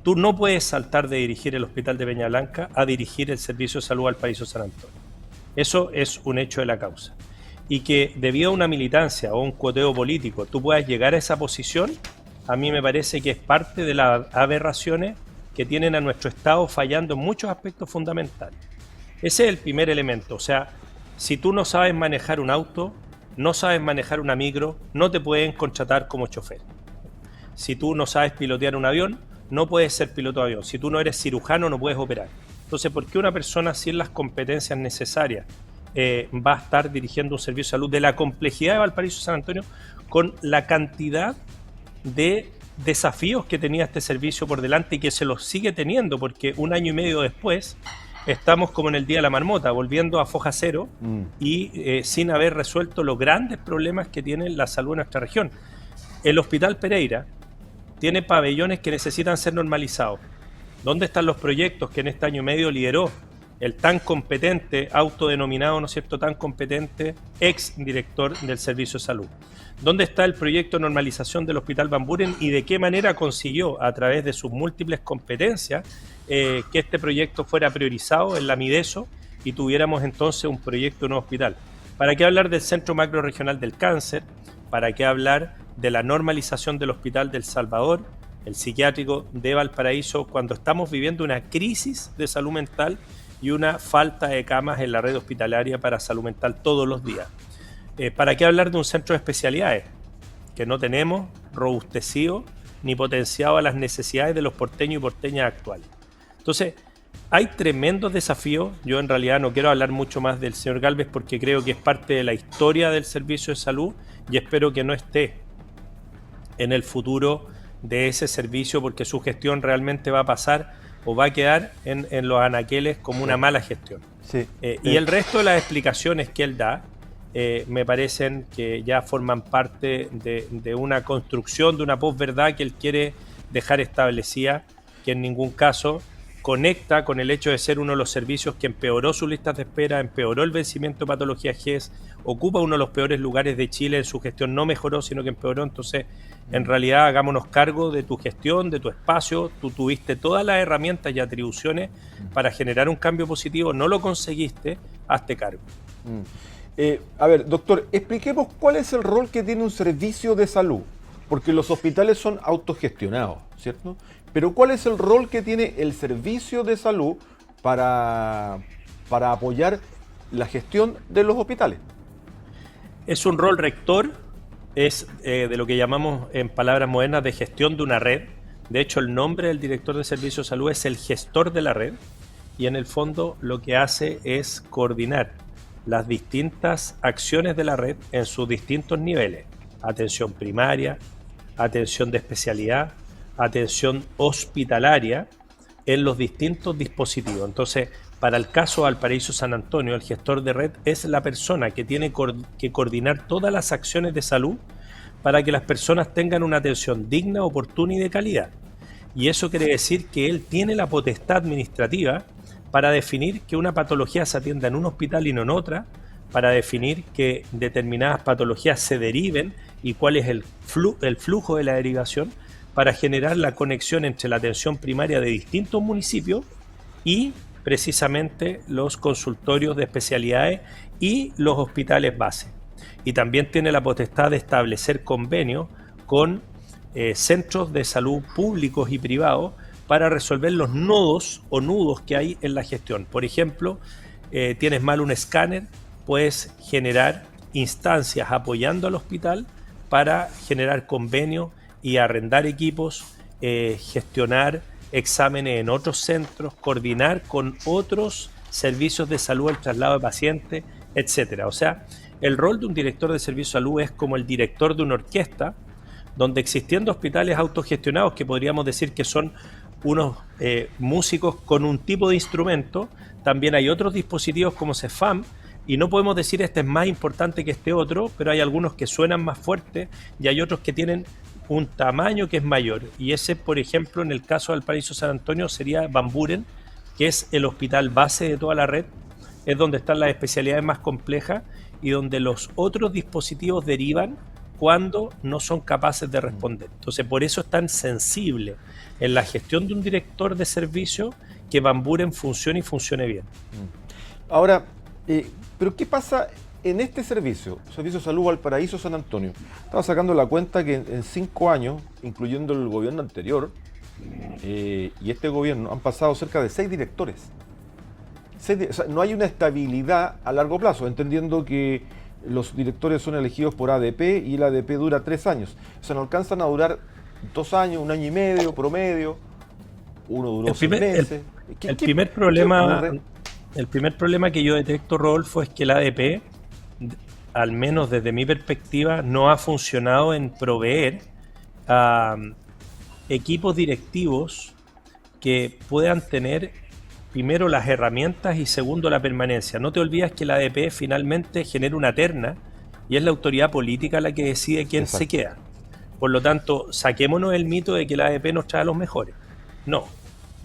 Tú no puedes saltar de dirigir el hospital de Peña Blanca a dirigir el Servicio de Salud Valparaíso San Antonio. Eso es un hecho de la causa. Y que debido a una militancia o un cuoteo político tú puedas llegar a esa posición, a mí me parece que es parte de las aberraciones que tienen a nuestro Estado fallando en muchos aspectos fundamentales. Ese es el primer elemento. O sea, si tú no sabes manejar un auto, no sabes manejar una micro, no te pueden contratar como chofer. Si tú no sabes pilotear un avión, no puedes ser piloto de avión. Si tú no eres cirujano, no puedes operar. Entonces, ¿por qué una persona sin las competencias necesarias va a estar dirigiendo un servicio de salud de la complejidad de Valparaíso San Antonio, con la cantidad de desafíos que tenía este servicio por delante y que se los sigue teniendo, porque un año y medio después estamos como en el día de la marmota, volviendo a foja cero y sin haber resuelto los grandes problemas que tiene la salud en nuestra región? El Hospital Pereira tiene pabellones que necesitan ser normalizados. ¿Dónde están los proyectos que en este año y medio lideró el tan competente, autodenominado, ¿no es cierto?, tan competente ex director del Servicio de Salud? ¿Dónde está el proyecto de normalización del Hospital Van Buren y de qué manera consiguió, a través de sus múltiples competencias, que este proyecto fuera priorizado en la Mideso y tuviéramos entonces un proyecto de un nuevo hospital? ¿Para qué hablar del Centro Macro Regional del Cáncer? ¿Para qué hablar de la normalización del Hospital del Salvador, el psiquiátrico de Valparaíso, cuando estamos viviendo una crisis de salud mental y una falta de camas en la red hospitalaria para salud mental todos los días? ¿Para qué hablar de un centro de especialidades que no tenemos robustecido ni potenciado a las necesidades de los porteños y porteñas actuales? Entonces, Hay tremendos desafíos. Yo en realidad no quiero hablar mucho más del señor Gálvez porque creo que es parte de la historia del servicio de salud y espero que no esté en el futuro de ese servicio porque su gestión realmente va a pasar o va a quedar en los anaqueles como una mala gestión. Sí. Y el resto de las explicaciones que él da me parecen que ya forman parte de una construcción, de una posverdad que él quiere dejar establecida, que en ningún caso conecta con el hecho de ser uno de los servicios que empeoró sus listas de espera, empeoró el vencimiento de patología GES, ocupa uno de los peores lugares de Chile, en su gestión no mejoró, sino que empeoró. Entonces, en realidad, hagámonos cargo de tu gestión, de tu espacio. Tú tuviste todas las herramientas y atribuciones para generar un cambio positivo, no lo conseguiste, hazte cargo. A ver, doctor, expliquemos cuál es el rol que tiene un servicio de salud, porque los hospitales son autogestionados, ¿cierto? Pero ¿cuál es el rol que tiene el servicio de salud para apoyar la gestión de los hospitales? Es un rol rector, es de lo que llamamos en palabras modernas de gestión de una red. De hecho, el nombre del director de servicio de salud es el gestor de la red y en el fondo lo que hace es coordinar las distintas acciones de la red en sus distintos niveles. Atención primaria, atención de especialidad, atención hospitalaria en los distintos dispositivos. Entonces, para el caso Valparaíso San Antonio, el gestor de red es la persona que tiene que coordinar todas las acciones de salud para que las personas tengan una atención digna, oportuna y de calidad. Y eso quiere decir que él tiene la potestad administrativa para definir que una patología se atienda en un hospital y no en otra, para definir que determinadas patologías se deriven y cuál es el flujo de la derivación, para generar la conexión entre la atención primaria de distintos municipios y precisamente los consultorios de especialidades y los hospitales base. Y también tiene la potestad de establecer convenios con centros de salud públicos y privados para resolver los nodos o nudos que hay en la gestión. Por ejemplo, tienes mal un escáner, puedes generar instancias apoyando al hospital para generar convenios y arrendar equipos, gestionar exámenes en otros centros, coordinar con otros servicios de salud el traslado de pacientes, etcétera. O sea, el rol de un director de servicio de salud es como el director de una orquesta, donde existiendo hospitales autogestionados, que podríamos decir que son unos músicos con un tipo de instrumento, también hay otros dispositivos como CEFAM, y no podemos decir este es más importante que este otro, pero hay algunos que suenan más fuertes y hay otros que tienen un tamaño que es mayor. Y ese, por ejemplo, en el caso de Valparaíso San Antonio sería Van Buren, que es el hospital base de toda la red, es donde están las especialidades más complejas y donde los otros dispositivos derivan cuando no son capaces de responder. Entonces, por eso es tan sensible en la gestión de un director de servicio que Van Buren funcione y funcione bien. Ahora, ¿pero qué pasa en este servicio de salud Valparaíso San Antonio? Estaba sacando la cuenta que en 5 años, incluyendo el gobierno anterior y este gobierno, han pasado cerca de 6 directores. O sea, no hay una estabilidad a largo plazo, entendiendo que los directores son elegidos por ADP y el ADP dura 3 años. O sea, no alcanzan a durar 2 años, 1 año y medio, promedio. Uno duró 6 meses. El primer problema que yo detecto, Rodolfo, es que el ADP, al menos desde mi perspectiva, no ha funcionado en proveer equipos directivos que puedan tener, primero, las herramientas y segundo, la permanencia. No te olvides que la ADP finalmente genera una terna y es la autoridad política la que decide quién se queda. Por lo tanto, saquémonos el mito de que la ADP nos trae a los mejores. No,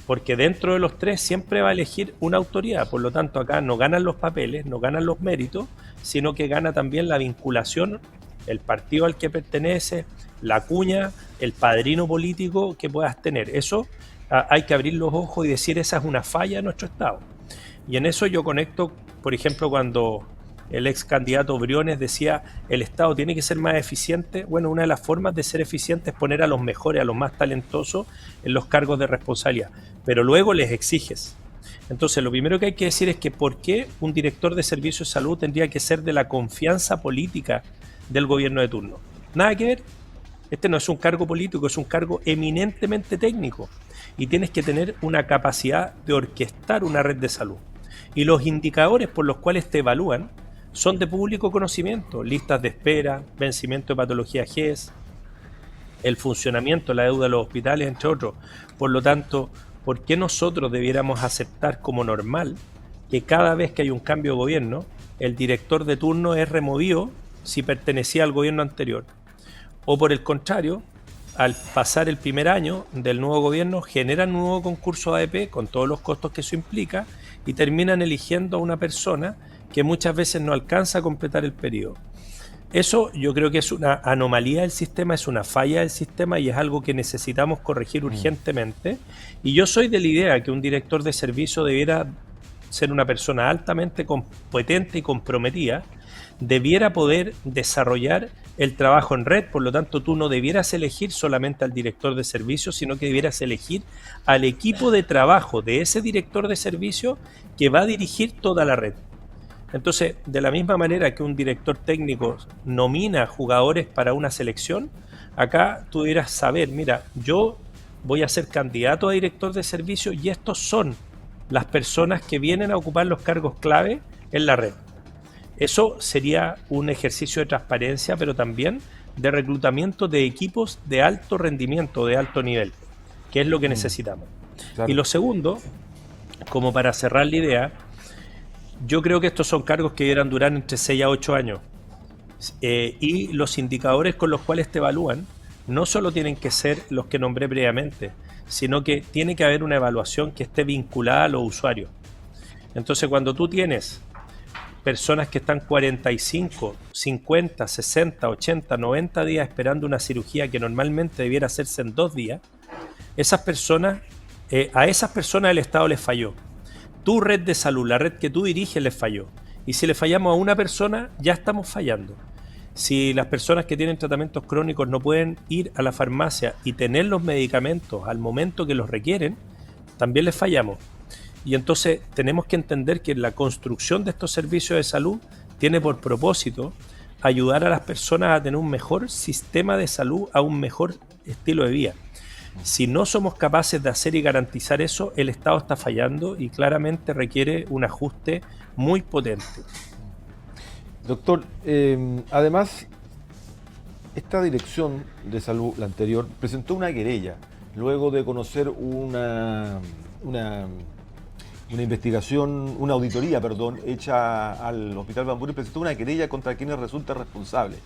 porque dentro de los 3 siempre va a elegir una autoridad. Por lo tanto, acá no ganan los papeles, no ganan los méritos, sino que gana también la vinculación, el partido al que pertenece, la cuña, el padrino político que puedas tener. Eso hay que abrir los ojos y decir esa es una falla de nuestro Estado. Y en eso yo conecto, por ejemplo, cuando el ex candidato Briones decía el Estado tiene que ser más eficiente. Bueno, una de las formas de ser eficiente es poner a los mejores, a los más talentosos en los cargos de responsabilidad, pero luego les exiges. Entonces, lo primero que hay que decir es que ¿por qué un director de servicio de salud tendría que ser de la confianza política del gobierno de turno? Nada que ver. Este no es un cargo político, es un cargo eminentemente técnico. y tienes que tener una capacidad de orquestar una red de salud. Y los indicadores por los cuales te evalúan son de público conocimiento: listas de espera, vencimiento de patología GES, el funcionamiento, la deuda de los hospitales, entre otros. Por lo tanto, ¿por qué nosotros debiéramos aceptar como normal que cada vez que hay un cambio de gobierno, el director de turno es removido si pertenecía al gobierno anterior? O por el contrario, al pasar el primer año del nuevo gobierno, generan un nuevo concurso ADP con todos los costos que eso implica y terminan eligiendo a una persona que muchas veces no alcanza a completar el periodo. Eso yo creo que es una anomalía del sistema, es una falla del sistema y es algo que necesitamos corregir urgentemente. Y yo soy de la idea que un director de servicio debiera ser una persona altamente competente y comprometida, debiera poder desarrollar el trabajo en red. Por lo tanto, tú no debieras elegir solamente al director de servicio, sino que debieras elegir al equipo de trabajo de ese director de servicio que va a dirigir toda la red. Entonces, de la misma manera que un director técnico nomina jugadores para una selección, acá tú debieras saber, mira, yo voy a ser candidato a director de servicio y estos son las personas que vienen a ocupar los cargos clave en la red. Eso sería un ejercicio de transparencia, pero también de reclutamiento de equipos de alto rendimiento, de alto nivel, que es lo que necesitamos. Claro. Y lo segundo, como para cerrar la idea, yo creo que estos son cargos que debieran durar entre 6 a 8 años. Y los indicadores con los cuales te evalúan no solo tienen que ser los que nombré previamente, sino que tiene que haber una evaluación que esté vinculada a los usuarios. Entonces, cuando tú tienes personas que están 45, 50, 60, 80, 90 días esperando una cirugía que normalmente debiera hacerse en 2 días, esas personas, a esas personas el Estado les falló. Tu red de salud, la red que tú diriges, les falló. Y si le fallamos a una persona, ya estamos fallando. Si las personas que tienen tratamientos crónicos no pueden ir a la farmacia y tener los medicamentos al momento que los requieren, también les fallamos. Y entonces tenemos que entender que la construcción de estos servicios de salud tiene por propósito ayudar a las personas a tener un mejor sistema de salud, a un mejor estilo de vida. Si no somos capaces de hacer y garantizar eso, el Estado está fallando y claramente requiere un ajuste muy potente. Doctor, además, esta dirección de salud, la anterior, presentó una querella luego de conocer una investigación, una auditoría, perdón, hecha al Hospital Van Buren. Presentó una querella contra quienes resultan responsables.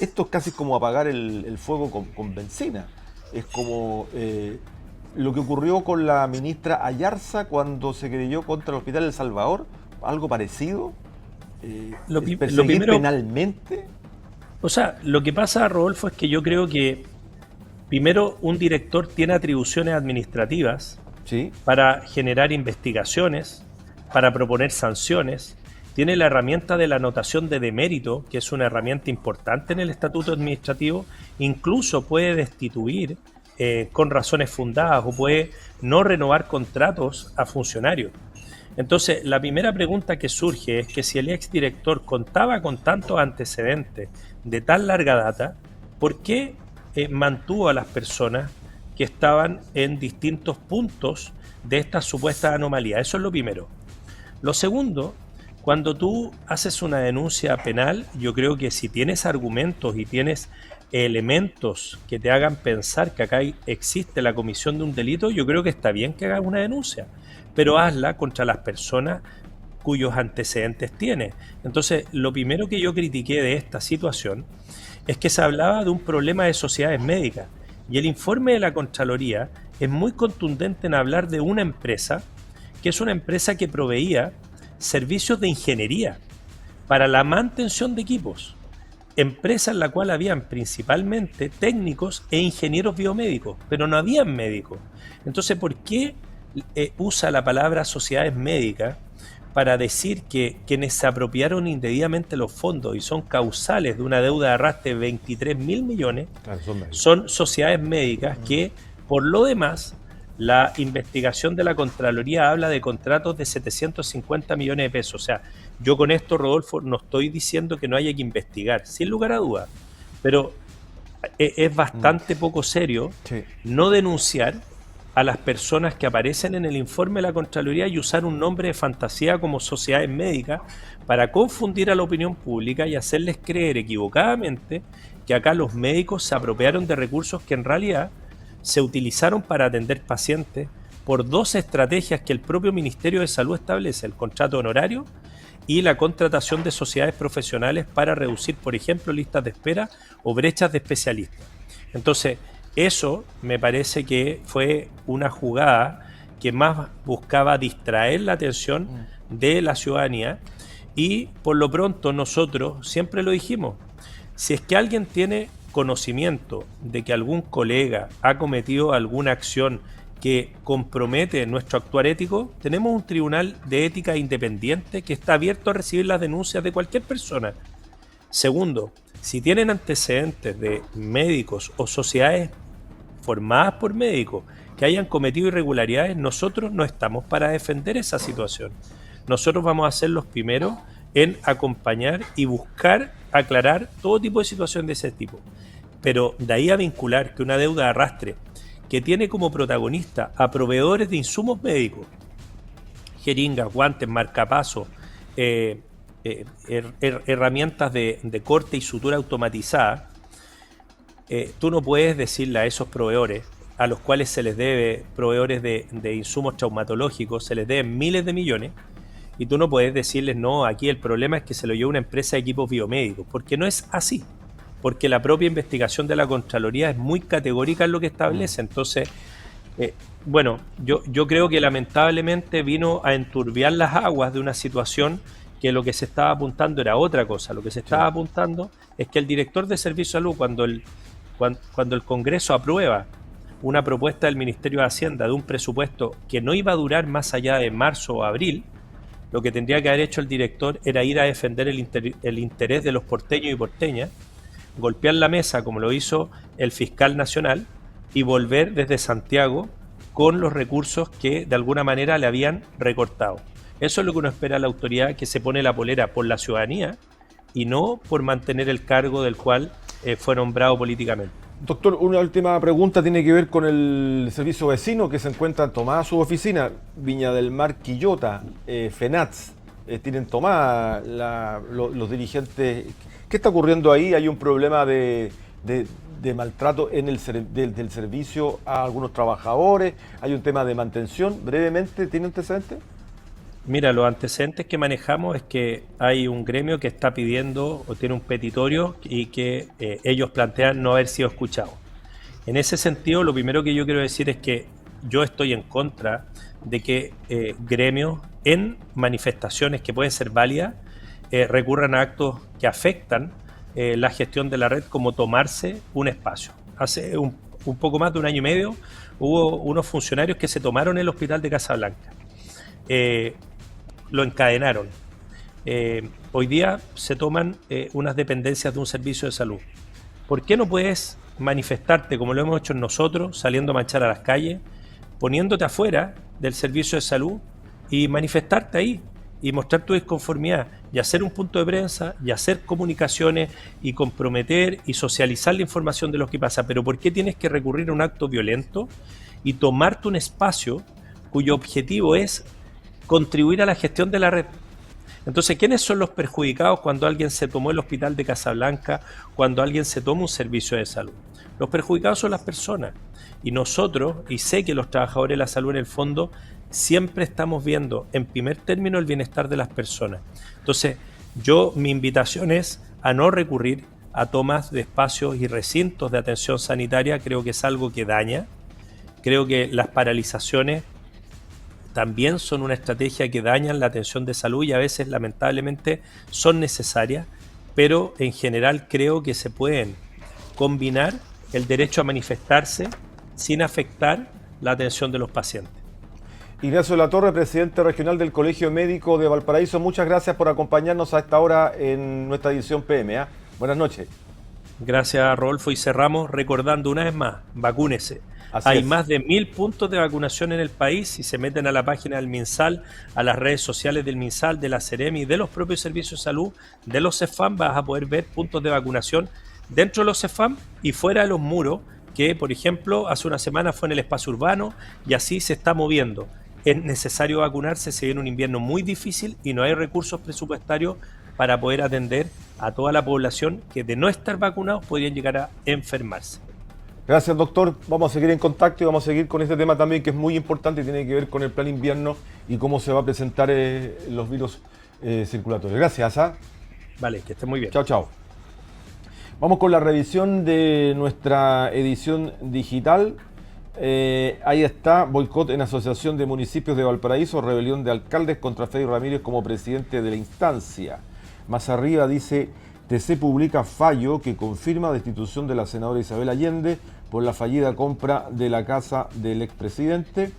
Esto es casi como apagar el fuego con benzina. Es como lo que ocurrió con la ministra Ayarza cuando se querelló contra el Hospital El Salvador, algo parecido. ¿Perseguir penalmente? O sea, lo que pasa, Rodolfo, es que yo creo que primero un director tiene atribuciones administrativas, ¿sí?, para generar investigaciones, para proponer sanciones. Tiene la herramienta de la anotación de demérito, que es una herramienta importante en el estatuto administrativo. Incluso puede destituir con razones fundadas o puede no renovar contratos a funcionarios. Entonces, la primera pregunta que surge es que si el exdirector contaba con tantos antecedentes de tan larga data, ¿por qué mantuvo a las personas que estaban en distintos puntos de estas supuestas anomalías? Eso es lo primero. Lo segundo, cuando tú haces una denuncia penal, yo creo que si tienes argumentos y tienes elementos que te hagan pensar que acá existe la comisión de un delito, yo creo que está bien que hagas una denuncia, pero hazla contra las personas cuyos antecedentes tienes. Entonces, lo primero que yo critiqué de esta situación es que se hablaba de un problema de sociedades médicas, y el informe de la Contraloría es muy contundente en hablar de una empresa que es una empresa que proveía servicios de ingeniería para la mantención de equipos, empresa en la cual habían principalmente técnicos e ingenieros biomédicos, pero no habían médicos. Entonces, ¿por qué usa la palabra sociedades médicas para decir que quienes se apropiaron indebidamente los fondos y son causales de una deuda de arrastre de 23.000 millones, son sociedades médicas que, por lo demás, la investigación de la Contraloría habla de contratos de 750 millones de pesos? O sea, yo con esto, Rodolfo, no estoy diciendo que no haya que investigar, sin lugar a dudas, pero es bastante poco serio no denunciar a las personas que aparecen en el informe de la Contraloría y usar un nombre de fantasía como sociedades médicas para confundir a la opinión pública y hacerles creer equivocadamente que acá los médicos se apropiaron de recursos que en realidad se utilizaron para atender pacientes por dos estrategias que el propio Ministerio de Salud establece: el contrato honorario y la contratación de sociedades profesionales para reducir, por ejemplo, listas de espera o brechas de especialistas. Entonces, eso me parece que fue una jugada que más buscaba distraer la atención de la ciudadanía y por lo pronto nosotros siempre lo dijimos: si es que alguien tiene conocimiento de que algún colega ha cometido alguna acción que compromete nuestro actuar ético, tenemos un tribunal de ética independiente que está abierto a recibir las denuncias de cualquier persona. Segundo, si tienen antecedentes de médicos o sociedades formadas por médicos que hayan cometido irregularidades, nosotros no estamos para defender esa situación. Nosotros vamos a ser los primeros en acompañar y buscar aclarar todo tipo de situación de ese tipo. Pero de ahí a vincular que una deuda de arrastre que tiene como protagonista a proveedores de insumos médicos, jeringas, guantes, marcapasos, herramientas de corte y sutura automatizada, tú no puedes decirle a esos proveedores, a los cuales se les debe, proveedores de insumos traumatológicos, se les deben miles de millones, y tú no puedes decirles, no, aquí el problema es que se lo lleva una empresa de equipos biomédicos, porque no es así, porque la propia investigación de la Contraloría es muy categórica en lo que establece. Entonces, bueno, yo creo que lamentablemente vino a enturbiar las aguas de una situación que lo que se estaba apuntando era otra cosa. Lo que se estaba apuntando es que el director de Servicio de Salud, cuando el Congreso aprueba una propuesta del Ministerio de Hacienda de un presupuesto que no iba a durar más allá de marzo o abril, lo que tendría que haber hecho el director era ir a defender el interés de los porteños y porteñas, golpear la mesa como lo hizo el fiscal nacional y volver desde Santiago con los recursos que de alguna manera le habían recortado. Eso es lo que uno espera a la autoridad, que se pone la polera por la ciudadanía y no por mantener el cargo del cual fue nombrado políticamente. Doctor, una última pregunta tiene que ver con el servicio vecino que se encuentra tomada su oficina, Viña del Mar, Quillota, FENATS, tienen tomada los dirigentes. ¿Qué está ocurriendo ahí? ¿Hay un problema de maltrato en del servicio a algunos trabajadores? ¿Hay un tema de mantención? Brevemente, ¿tiene antecedentes? Mira, los antecedentes que manejamos es que hay un gremio que está pidiendo o tiene un petitorio y que ellos plantean no haber sido escuchados. En ese sentido, lo primero que yo quiero decir es que yo estoy en contra de que gremios en manifestaciones que pueden ser válidas recurran a actos que afectan la gestión de la red, como tomarse un espacio. Hace un poco más de un año y medio hubo unos funcionarios que se tomaron el hospital de Casablanca. Lo encadenaron. Hoy día se toman unas dependencias de un servicio de salud. ¿Por qué no puedes manifestarte como lo hemos hecho nosotros, saliendo a marchar a las calles, poniéndote afuera del servicio de salud y manifestarte ahí y mostrar tu disconformidad y hacer un punto de prensa y hacer comunicaciones y comprometer y socializar la información de lo que pasa? Pero ¿por qué tienes que recurrir a un acto violento y tomarte un espacio cuyo objetivo es contribuir a la gestión de la red? Entonces, ¿quiénes son los perjudicados cuando alguien se tomó el hospital de Casablanca, cuando alguien se toma un servicio de salud? Los perjudicados son las personas. Y nosotros, y sé que los trabajadores de la salud en el fondo, siempre estamos viendo en primer término el bienestar de las personas. Entonces, mi invitación es a no recurrir a tomas de espacios y recintos de atención sanitaria. Creo que es algo que daña. Creo que las paralizaciones también son una estrategia que dañan la atención de salud y a veces lamentablemente son necesarias, pero en general creo que se pueden combinar el derecho a manifestarse sin afectar la atención de los pacientes. Ignacio Latorre, presidente regional del Colegio Médico de Valparaíso, muchas gracias por acompañarnos a esta hora en nuestra edición PM. Buenas noches. Gracias, Rodolfo, y cerramos recordando una vez más, vacúnese. Hay más de 1000 puntos de vacunación en el país. Si se meten a la página del MinSal, a las redes sociales del MinSal, de la Seremi, de los propios servicios de salud, de los CEFAM, vas a poder ver puntos de vacunación dentro de los CEFAM y fuera de los muros que, por ejemplo, hace una semana fue en el espacio urbano y así se está moviendo. Es necesario vacunarse, se viene un invierno muy difícil y no hay recursos presupuestarios para poder atender a toda la población que de no estar vacunados podrían llegar a enfermarse. Gracias, doctor. Vamos a seguir en contacto y vamos a seguir con este tema también, que es muy importante y tiene que ver con el plan invierno y cómo se va a presentar los virus circulatorios. Gracias. Vale, que esté muy bien. Chao, chao. Vamos con la revisión de nuestra edición digital. Ahí está: boicot en Asociación de Municipios de Valparaíso, rebelión de alcaldes contra Freddy Ramírez como presidente de la instancia. Más arriba dice: TC publica fallo que confirma destitución de la senadora Isabel Allende por la fallida compra de la casa del expresidente.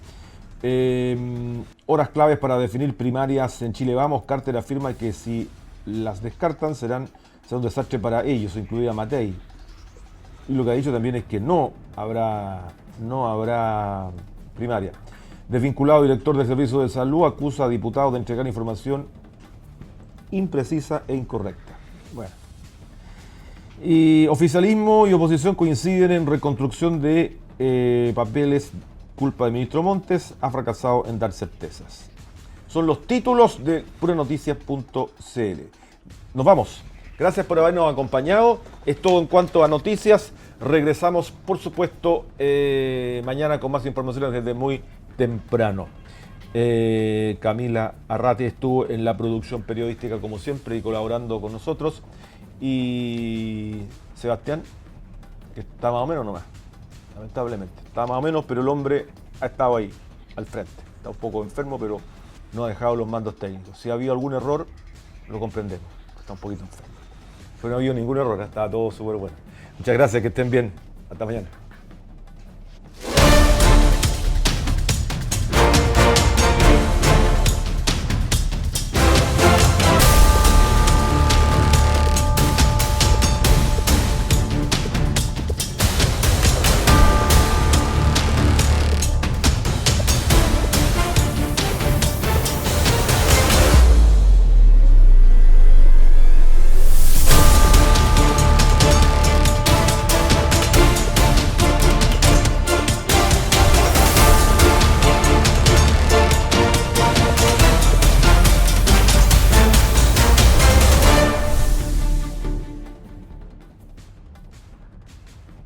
Horas claves para definir primarias en Chile Vamos. Carter afirma que si las descartan será un desastre para ellos, incluida Matei. Y lo que ha dicho también es que no habrá primaria. Desvinculado director del Servicio de Salud acusa a diputados de entregar información imprecisa e incorrecta. Bueno. Y oficialismo y oposición coinciden en reconstrucción de papeles. Culpa del ministro Montes, ha fracasado en dar certezas. Son los títulos de puranoticias.cl. Nos vamos. Gracias por habernos acompañado. Es todo en cuanto a noticias. Regresamos, por supuesto, mañana con más informaciones desde muy temprano. Camila Arrati estuvo en la producción periodística como siempre y colaborando con nosotros. Y Sebastián, que está más o menos nomás, lamentablemente. Está más o menos, pero el hombre ha estado ahí, al frente. Está un poco enfermo, pero no ha dejado los mandos técnicos. Si ha habido algún error, lo comprendemos. Está un poquito enfermo. Pero no ha habido ningún error, estaba todo súper bueno. Muchas gracias, que estén bien. Hasta mañana.